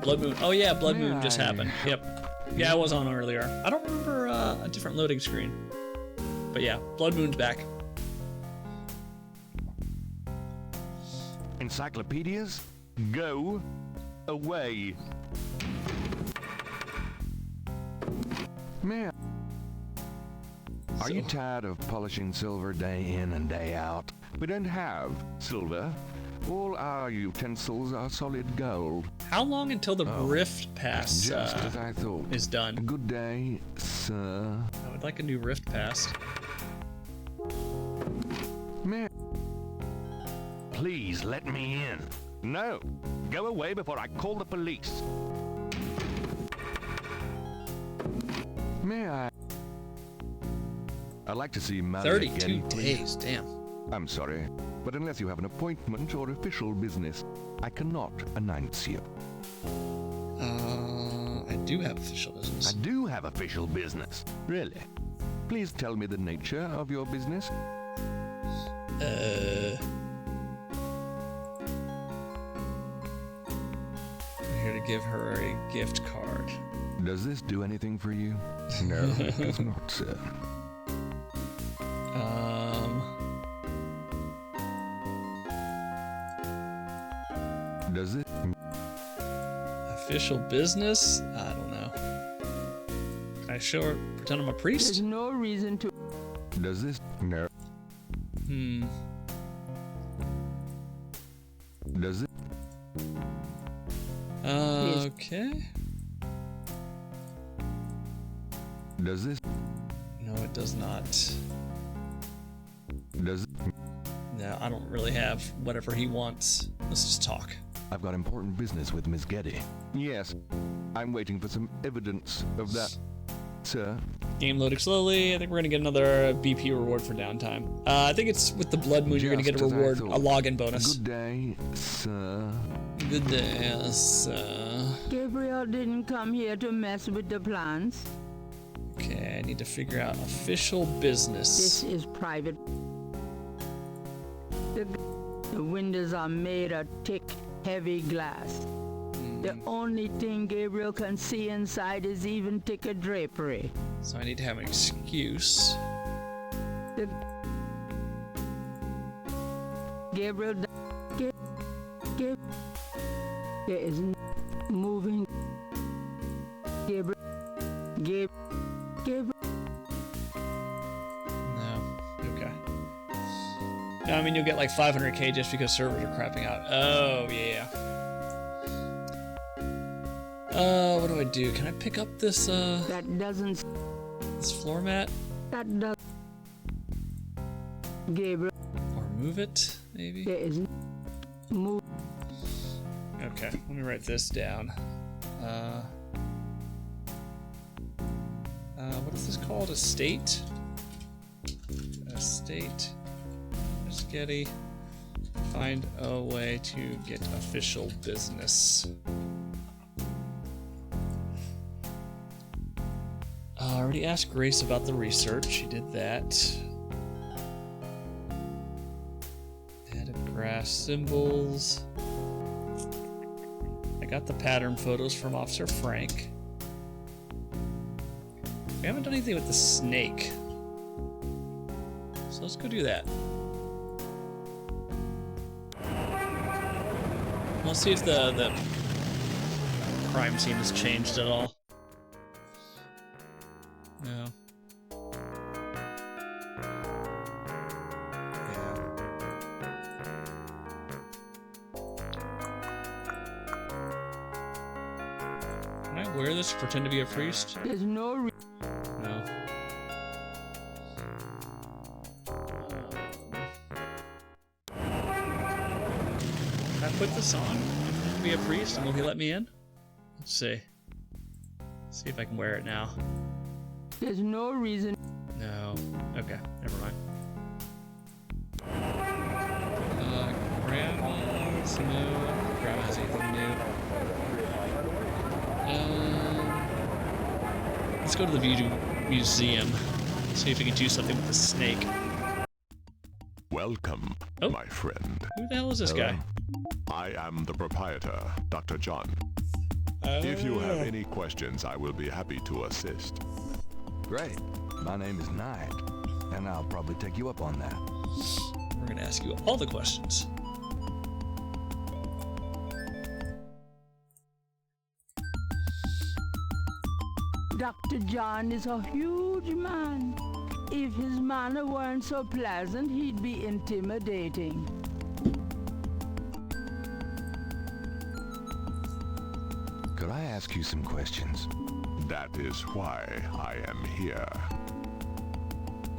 Blood Moon. Oh yeah, Blood Moon just happened. Yep. Yeah, I was on earlier. I don't remember a different loading screen. But yeah, Blood Moon's back. Encyclopedias? Go away. May I? Are you tired of polishing silver day in and day out? We don't have silver. All our utensils are solid gold. How long until the Rift Pass just as I thought. Is done? Good day, sir. I would like a new Rift Pass. May Please let me in. No. Go away before I call the police. May I? I'd like to see Malia 32 Getty, days, damn. I'm sorry, but unless you have an appointment or official business, I cannot announce you. I do have official business. I do have official business. Really? Please tell me the nature of your business. I'm here to give her a gift card. Does this do anything for you? No, it does not, sir. Does it? Official business? I don't know. Can I show her? Pretend I'm a priest? There's no reason to. Does this? No. Does it? Okay. Does this? No, it does not. Does it? No, I don't really have whatever he wants. Let's just talk. I've got important business with Miss Getty. Yes, I'm waiting for some evidence of that, sir. Game loading slowly. I think we're gonna get another BP reward for downtime. I think it's with the Blood Moon. You're gonna get a reward, a login bonus. Good day, sir. Good day, sir. Gabriel didn't come here to mess with the plans. Okay, I need to figure out official business. This is private. The windows are made of thick heavy glass. The only thing Gabriel can see inside is even thicker drapery. So I need to have an excuse. Gabriel, there is moving. Gabriel. No. Okay. No, I mean you'll get like 500k just because servers are crapping out. Oh yeah. What do I do? Can I pick up this That doesn't. this floor mat? That does. Gabriel. Or move it, maybe? There is move. Okay, let me write this down. What is this called? Estate? Estate. Sketty. Find a way to get official business. I already asked Grace about the research. She did that. Added grass symbols. I got the pattern photos from Officer Frank. We haven't done anything with the snake. So let's go do that. Let's see if the crime scene has changed at all. No. Yeah. Can I wear this to pretend to be a priest? There's no. No. Can I put this on? Pretend to be a priest, and will he let me in? Let's see. See if I can wear it now. There's no reason. No. Okay, never mind. Grandma's no. Grandma has anything new. Let's go to the Voodoo Museum. See if we can do something with the snake. Welcome, my friend. Who the hell is this guy? I am the proprietor, Dr. John. If you have any questions, I will be happy to assist. Great. My name is Knight, and I'll probably take you up on that. We're gonna ask you all the questions. Dr. John is a huge man. If his manner weren't so pleasant, he'd be intimidating. Could I ask you some questions? That is why I am here.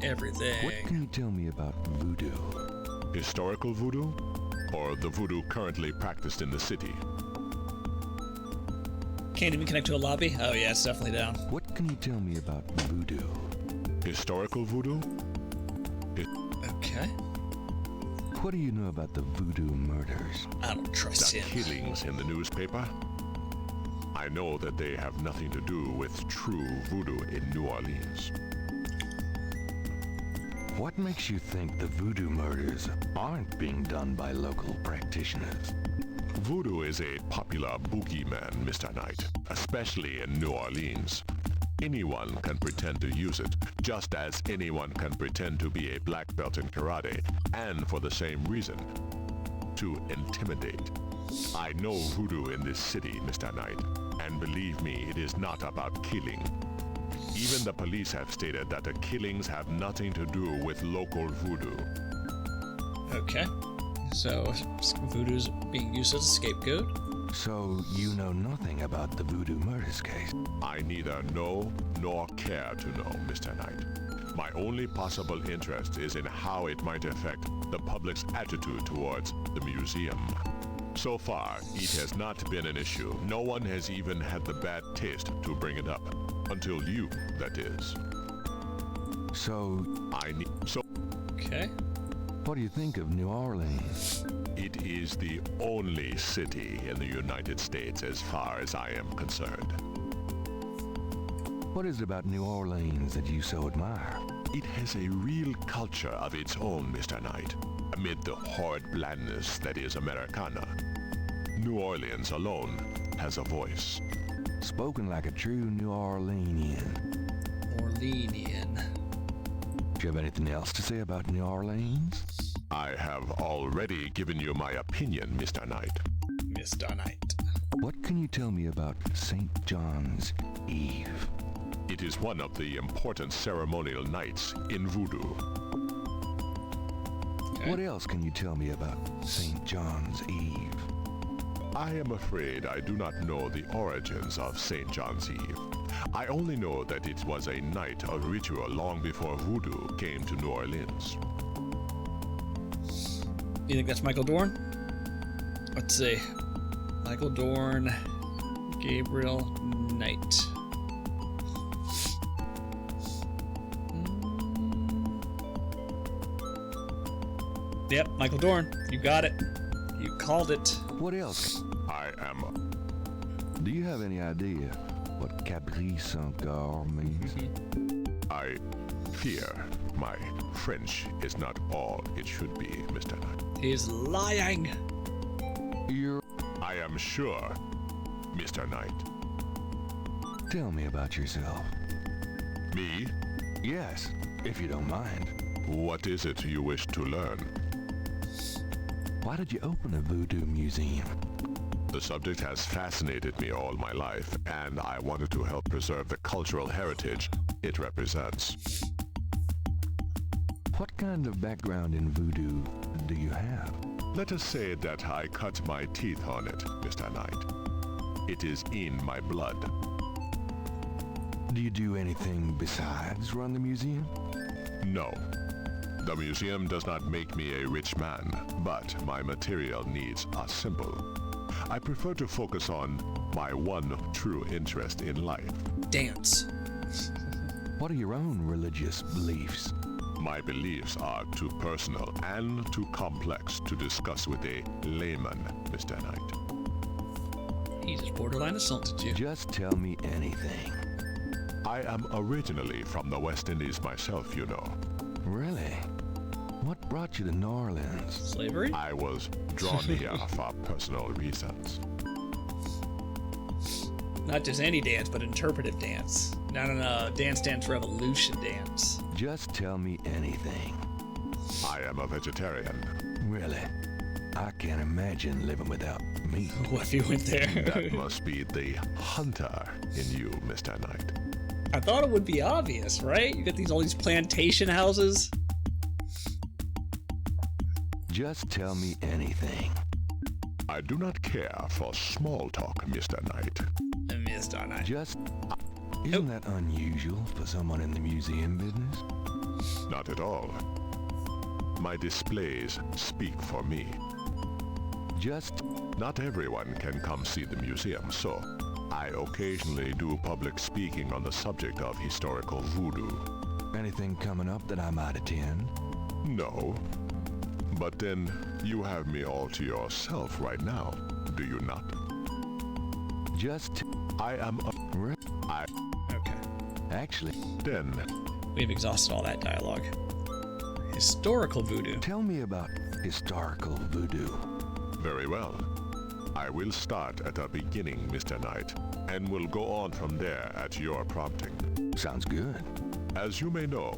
Everything. What can you tell me about voodoo? Historical voodoo? Or the voodoo currently practiced in the city? Can't even connect to a lobby? Oh yeah, it's definitely down. What can you tell me about voodoo? Historical voodoo? Okay. What do you know about the voodoo murders? I don't trust The him. killings in the newspaper? I know that they have nothing to do with true voodoo in New Orleans. What makes you think the voodoo murders aren't being done by local practitioners? Voodoo is a popular boogeyman, Mr. Knight, especially in New Orleans. Anyone can pretend to use it, just as anyone can pretend to be a black belt in karate, and for the same reason, to intimidate. I know voodoo in this city, Mr. Knight, and believe me, it is not about killing. Even the police have stated that the killings have nothing to do with local voodoo. Okay. So, voodoo's being used as a scapegoat? So, you know nothing about the voodoo murders case? I neither know nor care to know, Mr. Knight. My only possible interest is in how it might affect the public's attitude towards the museum. So far, it has not been an issue. No one has even had the bad taste to bring it up. Until you, that is. So... Okay. What do you think of New Orleans? It is the only city in the United States as far as I am concerned. What is it about New Orleans that you so admire? It has a real culture of its own, Mr. Knight, amid the horrid blandness that is Americana. New Orleans alone has a voice. Spoken like a true New Orleanian. Orleanian. Do you have anything else to say about New Orleans? I have already given you my opinion, Mr. Knight. Mr. Knight. What can you tell me about St. John's Eve? It is one of the important ceremonial nights in voodoo. Okay. What else can you tell me about St. John's Eve? I am afraid I do not know the origins of St. John's Eve. I only know that it was a night of ritual long before voodoo came to New Orleans. You think that's Michael Dorn? Let's see. Michael Dorn, Gabriel Knight. Yep, Michael Dorn. You got it. You called it. What else? I am... Do you have any idea what Caprice encore means? I fear my French is not all it should be, Mr. Knight. He's lying. I am sure, Mr. Knight. Tell me about yourself. Me? Yes, if you don't mind. What is it you wish to learn? Why did you open a voodoo museum? The subject has fascinated me all my life, and I wanted to help preserve the cultural heritage it represents. What kind of background in voodoo do you have? Let us say that I cut my teeth on it, Mr. Knight. It is in my blood. Do you do anything besides run the museum? No. The museum does not make me a rich man, but my material needs are simple. I prefer to focus on my one true interest in life. Dance. What are your own religious beliefs? My beliefs are too personal and too complex to discuss with a layman, Mr. Knight. He just borderline assaulted you. Just tell me anything. I am originally from the West Indies myself, you know. Really? What brought you to New Orleans? Slavery? I was drawn here for personal reasons. Not just any dance, but interpretive dance. Not a Dance Revolution dance. Just tell me anything. I am a vegetarian. Really? I can't imagine living without meat. What if you went there? That must be the hunter in you, Mr. Knight. I thought it would be obvious, right? You got all these plantation houses. Just tell me anything. I do not care for small talk, Mr. Knight. Mr. Knight. Isn't that unusual for someone in the museum business? Not at all. My displays speak for me. Not everyone can come see the museum, so I occasionally do public speaking on the subject of historical voodoo. Anything coming up that I might attend? No. But then, you have me all to yourself right now, do you not? I am Okay. Actually... Then... We've exhausted all that dialogue. Historical voodoo. Tell me about historical voodoo. Very well. I will start at the beginning, Mr. Knight, and will go on from there at your prompting. Sounds good. As you may know,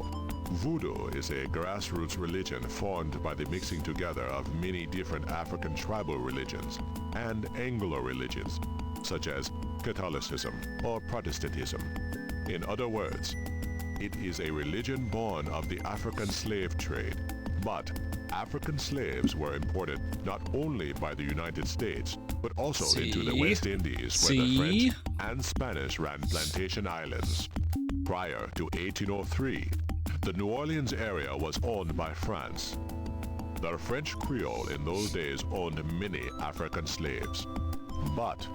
voodoo is a grassroots religion formed by the mixing together of many different African tribal religions and Anglo religions, such as Catholicism or Protestantism. In other words, it is a religion born of the African slave trade, but African slaves were imported not only by the United States, but also into the West Indies, where the French and Spanish ran plantation islands. Prior to 1803, the New Orleans area was owned by France. The French Creole in those days owned many African slaves, but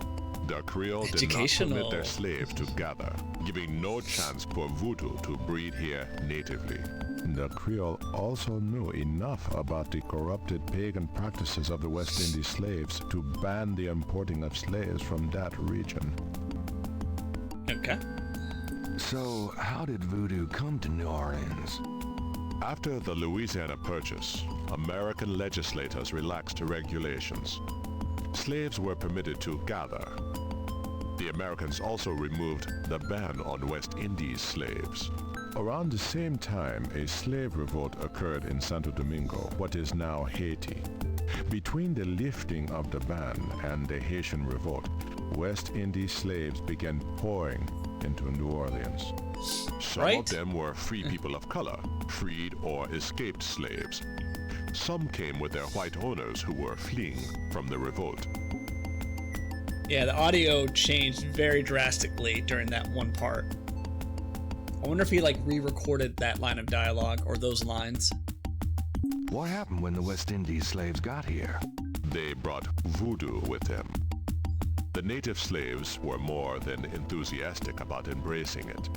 the Creole did not permit their slaves to gather, giving no chance for voodoo to breed here natively. The Creole also knew enough about the corrupted pagan practices of the West Indies slaves to ban the importing of slaves from that region. Okay. So, how did voodoo come to New Orleans? After the Louisiana Purchase, American legislators relaxed regulations. slaves were permitted to gather. The Americans also removed the ban on West Indies slaves. Around the same time, a slave revolt occurred in Santo Domingo, what is now Haiti. Between the lifting of the ban and the Haitian revolt, West Indies slaves began pouring into New Orleans. Some of them were free people of color, freed or escaped slaves. Some came with their white owners who were fleeing from the revolt. Yeah, the audio changed very drastically during that one part. I wonder if he like re-recorded that line of dialogue or those lines. What happened when the West Indies slaves got here? They brought voodoo with them. The native slaves were more than enthusiastic about embracing it.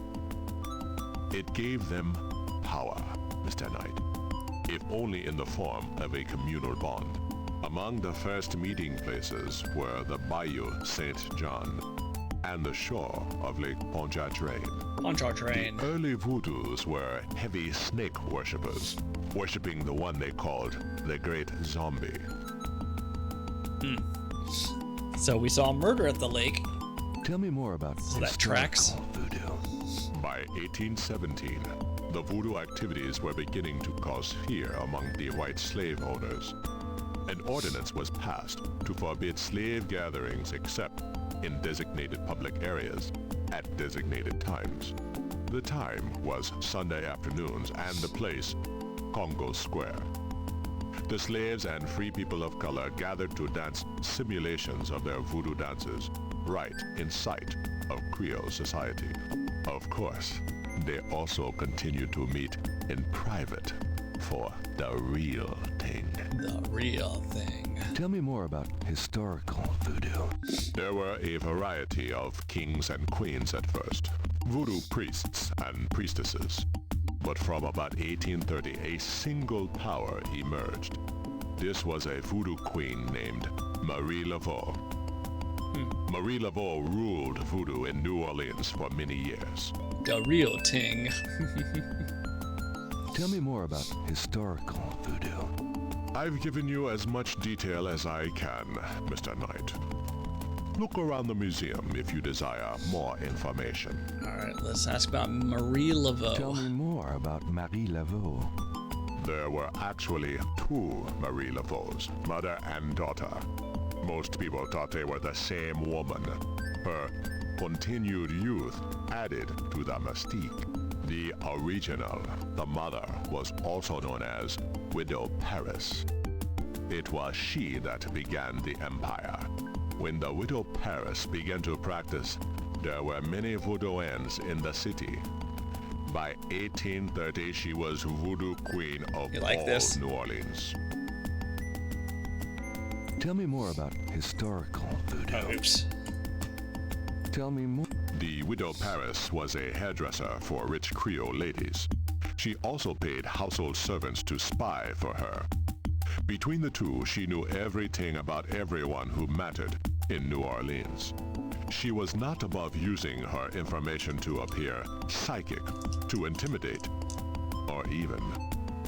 It gave them power, Mr. Knight, if only in the form of a communal bond. Among the first meeting places were the Bayou Saint John and the shore of Lake Pontchartrain. Pontchartrain. The early voodoos were heavy snake worshippers, worshipping the one they called the Great Zombie. So we saw murder at the lake. Tell me more about that tracks. Voodoo. By 1817, the voodoo activities were beginning to cause fear among the white slave owners. An ordinance was passed to forbid slave gatherings except in designated public areas at designated times. The time was Sunday afternoons and the place, Congo Square. The slaves and free people of color gathered to dance simulations of their voodoo dances right in sight of Creole society. Of course, they also continued to meet in private for the real thing. The real thing. Tell me more about historical voodoo. There were a variety of kings and queens at first, voodoo priests and priestesses. But from about 1830, a single power emerged. This was a voodoo queen named Marie Laveau. Marie Laveau ruled voodoo in New Orleans for many years. The real thing. Tell me more about historical voodoo. I've given you as much detail as I can, Mr. Knight. Look around the museum if you desire more information. All right, let's ask about Marie Laveau. Tell me more about Marie Laveau. There were actually two Marie Laveaus, mother and daughter. Most people thought they were the same woman. Her continued youth added to the mystique. The original, the mother, was also known as Widow Paris. It was she that began the empire. When the Widow Paris began to practice, there were many voodooans in the city. By 1830, she was voodoo queen of all New Orleans. Tell me more about historical voodoo. Oh, oops. Tell me more. The Widow Paris was a hairdresser for rich Creole ladies. She also paid household servants to spy for her. Between the two, she knew everything about everyone who mattered in New Orleans. She was not above using her information to appear psychic, to intimidate, or even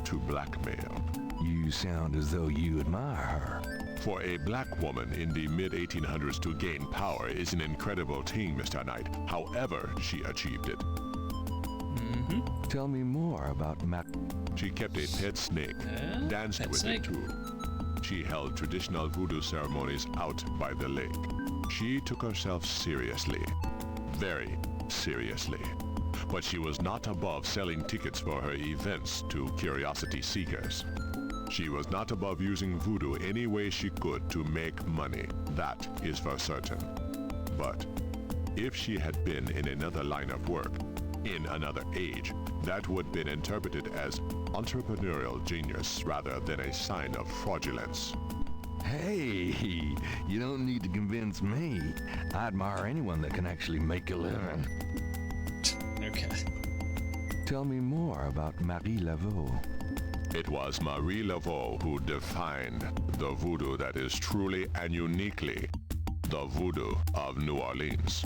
to blackmail. You sound as though you admire her. For a black woman in the mid-1800s to gain power is an incredible thing, Mr. Knight. However, she achieved it. Tell me more about She kept a pet snake, danced with it too. She held traditional voodoo ceremonies out by the lake. She took herself seriously, very seriously. But she was not above selling tickets for her events to curiosity seekers. She was not above using voodoo any way she could to make money. That is for certain. But if she had been in another line of work, in another age, that would have been interpreted as entrepreneurial genius rather than a sign of fraudulence. Hey, you don't need to convince me. I admire anyone that can actually make a living. Okay. Tell me more about Marie Laveau. It was Marie Laveau who defined the voodoo that is truly and uniquely the voodoo of New Orleans.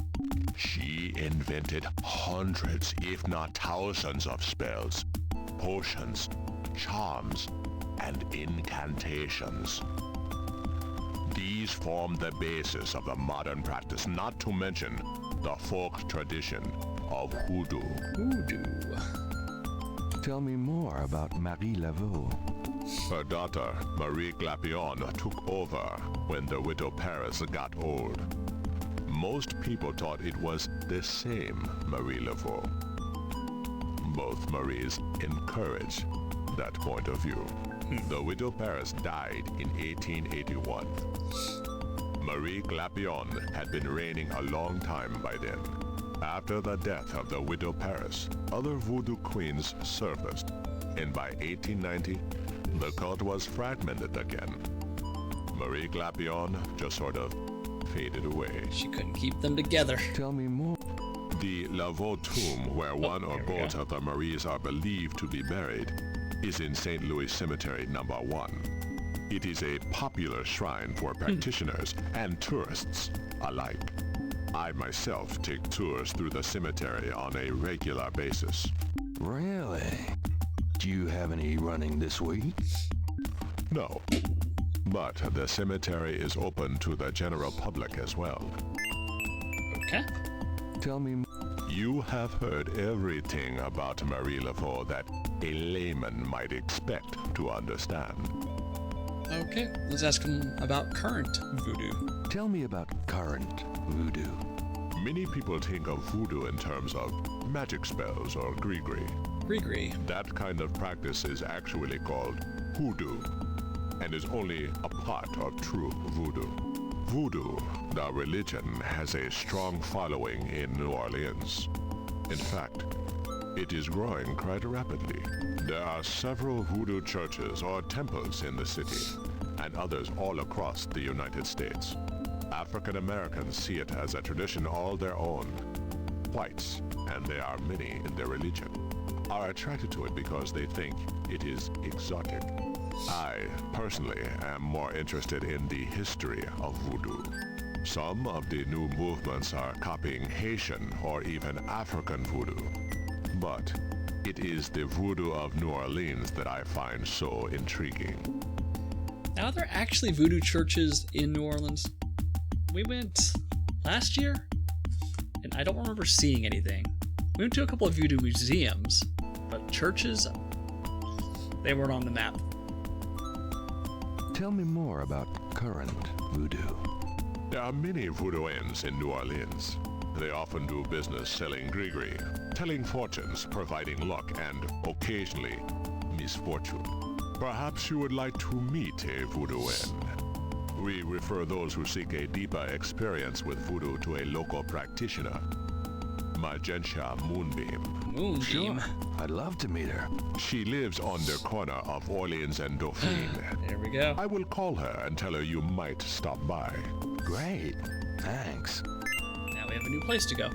She invented hundreds, if not thousands of spells, potions, charms, and incantations. These form the basis of the modern practice, not to mention the folk tradition of hoodoo. Hoodoo. Tell me more about Marie Laveau. Her daughter, Marie Glapion, took over when the widow Paris got old. Most people thought it was the same Marie Laveau. Both Maries encouraged that point of view. The widow Paris died in 1881. Marie Glapion had been reigning a long time by then. After the death of the widow Paris, other voodoo queens surfaced, and by 1890, the cult was fragmented again. Marie Glapion just sort of faded away. She couldn't keep them together. Tell me more. The Laveau tomb, where one or both of the Maries are believed to be buried, is in St. Louis Cemetery number 1. It is a popular shrine for practitioners and tourists alike. I myself take tours through the cemetery on a regular basis. Really? Do you have any running this week? No, but the cemetery is open to the general public as well. Okay. Tell me. You have heard everything about Marie Laveau that a layman might expect to understand. Okay, let's ask him about current voodoo. Tell me about current voodoo. Many people think of voodoo in terms of magic spells or gree-gree. Gree-gree. That kind of practice is actually called hoodoo, and is only a part of true voodoo. Voodoo, the religion, has a strong following in New Orleans. In fact, it is growing quite rapidly. There are several voodoo churches or temples in the city, and others all across the United States. African Americans see it as a tradition all their own. Whites, and there are many in their religion, are attracted to it because they think it is exotic. I, personally, am more interested in the history of voodoo. Some of the new movements are copying Haitian or even African voodoo. But it is the voodoo of New Orleans that I find so intriguing. Now, are there actually voodoo churches in New Orleans? We went last year, and I don't remember seeing anything. We went to a couple of voodoo museums, but churches, they weren't on the map. Tell me more about current voodoo. There are many voodooians in New Orleans. They often do business selling gree-gree, telling fortunes, providing luck, and occasionally misfortune. Perhaps you would like to meet a voodooan. We refer those who seek a deeper experience with voodoo to a local practitioner, Magentia Moonbeam. Moonbeam? Sure. I'd love to meet her. She lives on the corner of Orleans and Dauphine. There we go. I will call her and tell her you might stop by. Great. Thanks. Now we have a new place to go.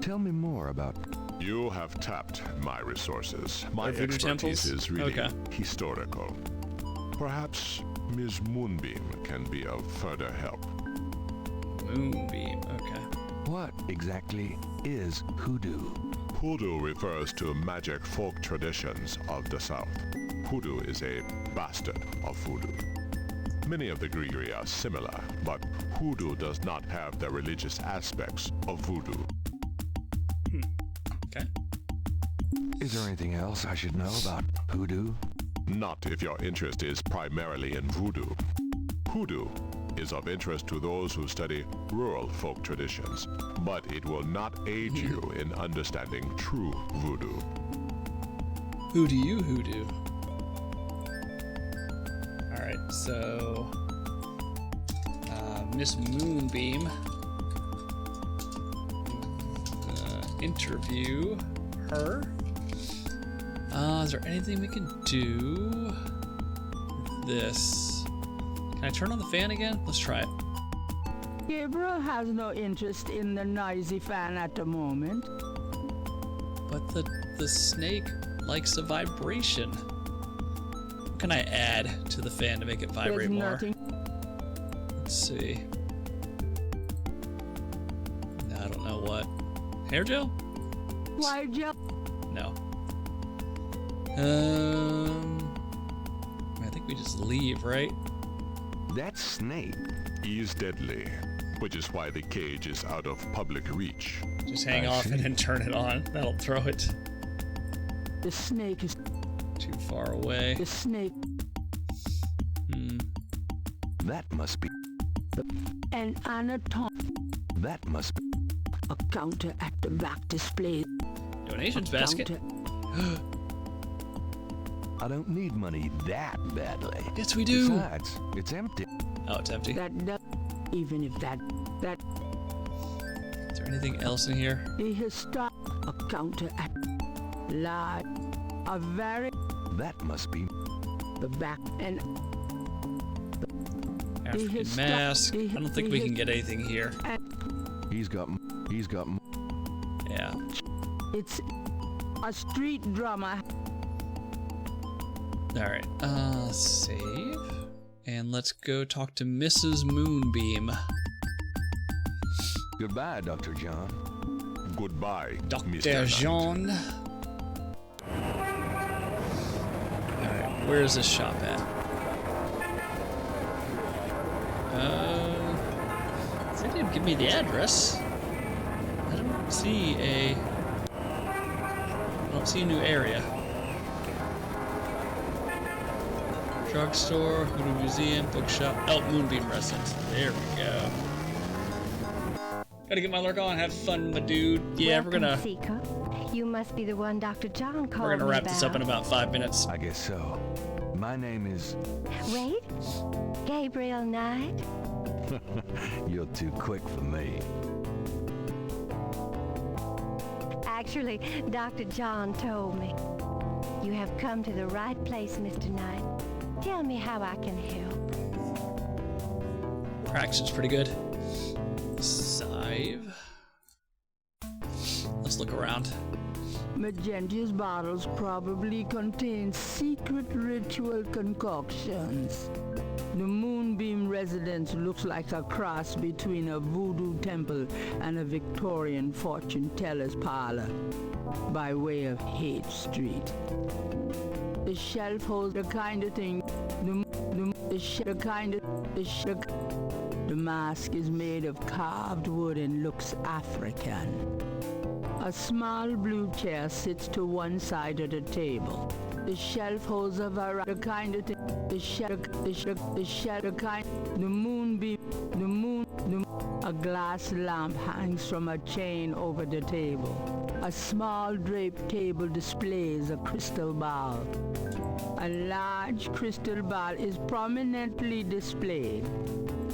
Tell me more about... You have tapped my resources. My voodoo expertise temples? is really Okay. historical. Perhaps Ms. Moonbeam can be of further help. Moonbeam, okay. What exactly is hoodoo? Hoodoo refers to magic folk traditions of the South. Hoodoo is a bastard of voodoo. Many of the gree-gree are similar, but hoodoo does not have the religious aspects of voodoo. Okay. Is there anything else I should know about hoodoo? Not if your interest is primarily in voodoo. Hoodoo is of interest to those who study rural folk traditions, but it will not aid you in understanding true voodoo. Who do you hoodoo? Alright, so... Miss Moonbeam. Interview her. Is there anything we can do with this? Can I turn on the fan again? Let's try it. Gabriel has no interest in the noisy fan at the moment. But the snake likes a vibration. What can I add to the fan to make it vibrate more? Nothing. Let's see. I don't know what. Hair gel? Why, gel? No. I think we just leave, right? That snake is deadly, which is why the cage is out of public reach. Just hang off and then turn it on. That'll throw it. The snake is too far away. The snake. That must be. An anatom. That must be. A counter at the back display. Donations basket. I don't need money that badly. Yes, we do. Besides, it's empty. Oh, it's empty. Even if that. Is there anything else in here? He has stopped a counter at large. A very. That must be. The back and. African mask. I don't think we can get anything here. He's got. Yeah. It's a street drama. Alright, save. And let's go talk to Mrs. Moonbeam. Goodbye, Dr. John. Goodbye, Dr. John. Alright, where is this shop at? They didn't give me the address. I don't see a new area. Drugstore, Hoodoo Museum, bookshop. Oh, Moonbeam Residence. There we go. Gotta get my lurk on, have fun, my dude. Yeah, Welcome, Seeker. You must be the one Dr. John called. We're gonna wrap this up in about 5 minutes. I guess so. My name is... Wait? Gabriel Knight? You're too quick for me. Actually, Dr. John told me. You have come to the right place, Mr. Knight. Tell me how I can help. Practice pretty good. Save. Let's look around. Magentia's bottles probably contain secret ritual concoctions. The Moonbeam residence looks like a cross between a voodoo temple and a Victorian fortune teller's parlor by way of Haight Street. The shelf holds the kind of thing. The mask is made of carved wood and looks African. A small blue chair sits to one side of the table. The shelf holds a variety of kind of thing. A glass lamp hangs from a chain over the table. A small draped table displays a crystal ball. A large crystal ball is prominently displayed.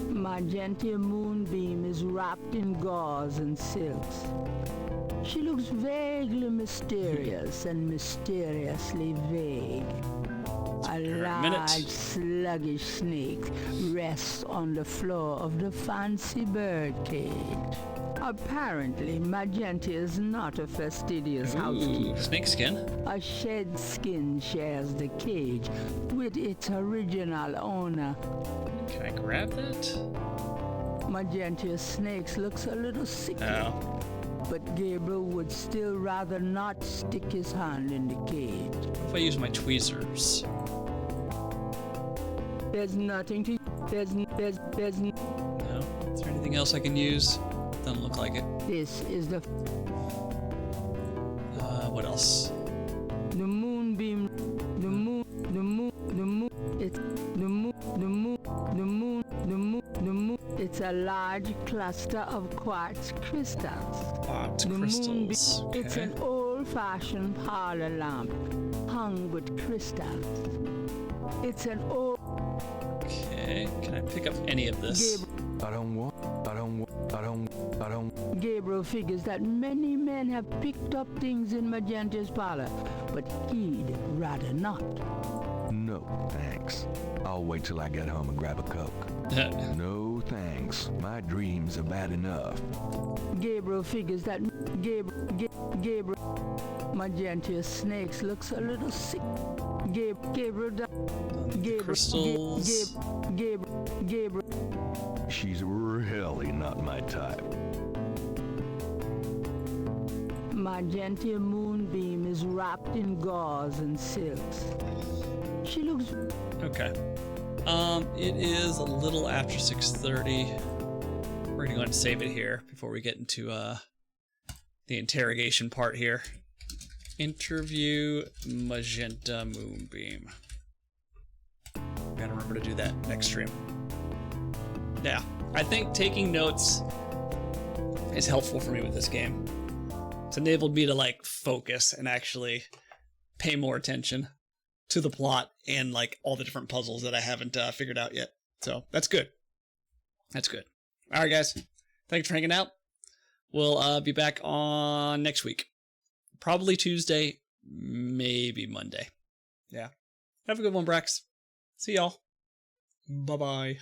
Magentia Moonbeam is wrapped in gauze and silks. She looks vaguely mysterious and mysteriously vague. A large, sluggish snake rests on the floor of the fancy bird cage. Apparently, Magentia is not a fastidious housekeeper. Snake skin? A shed skin shares the cage with its original owner. Can I grab that? Magentia's snakes looks a little sickly. Oh. But Gabriel would still rather not stick his hand in the cage. What if I use my tweezers? There's nothing to... There's No? Is there anything else I can use? Doesn't look like it. This is the... What else? The Moonbeam... It's a large cluster of quartz crystals. Quartz crystals. Okay. It's an old-fashioned parlor lamp hung with crystals. It's an old... Okay, can I pick up any of this? Gabriel figures that many men have picked up things in Magentia's parlor, but he'd rather not. No, thanks. I'll wait till I get home and grab a Coke. No, thanks. My dreams are bad enough. Gabriel figures that Gabriel Magentia's snakes looks a little sick. Gabriel. She's really not my type. Magentia Moonbeam is wrapped in gauze and silks. She looks... Okay. It is a little after 6:30. We're gonna go ahead and save it here before we get into the interrogation part here. Interview Magenta Moonbeam. Gotta remember to do that next stream. Yeah, I think taking notes is helpful for me with this game. It's enabled me to like focus and actually pay more attention to the plot and like all the different puzzles that I haven't figured out yet. So that's good. That's good. All right, guys. Thanks for hanging out. We'll be back on next week. Probably Tuesday, maybe Monday. Yeah. Have a good one, Brax. See y'all. Bye-bye.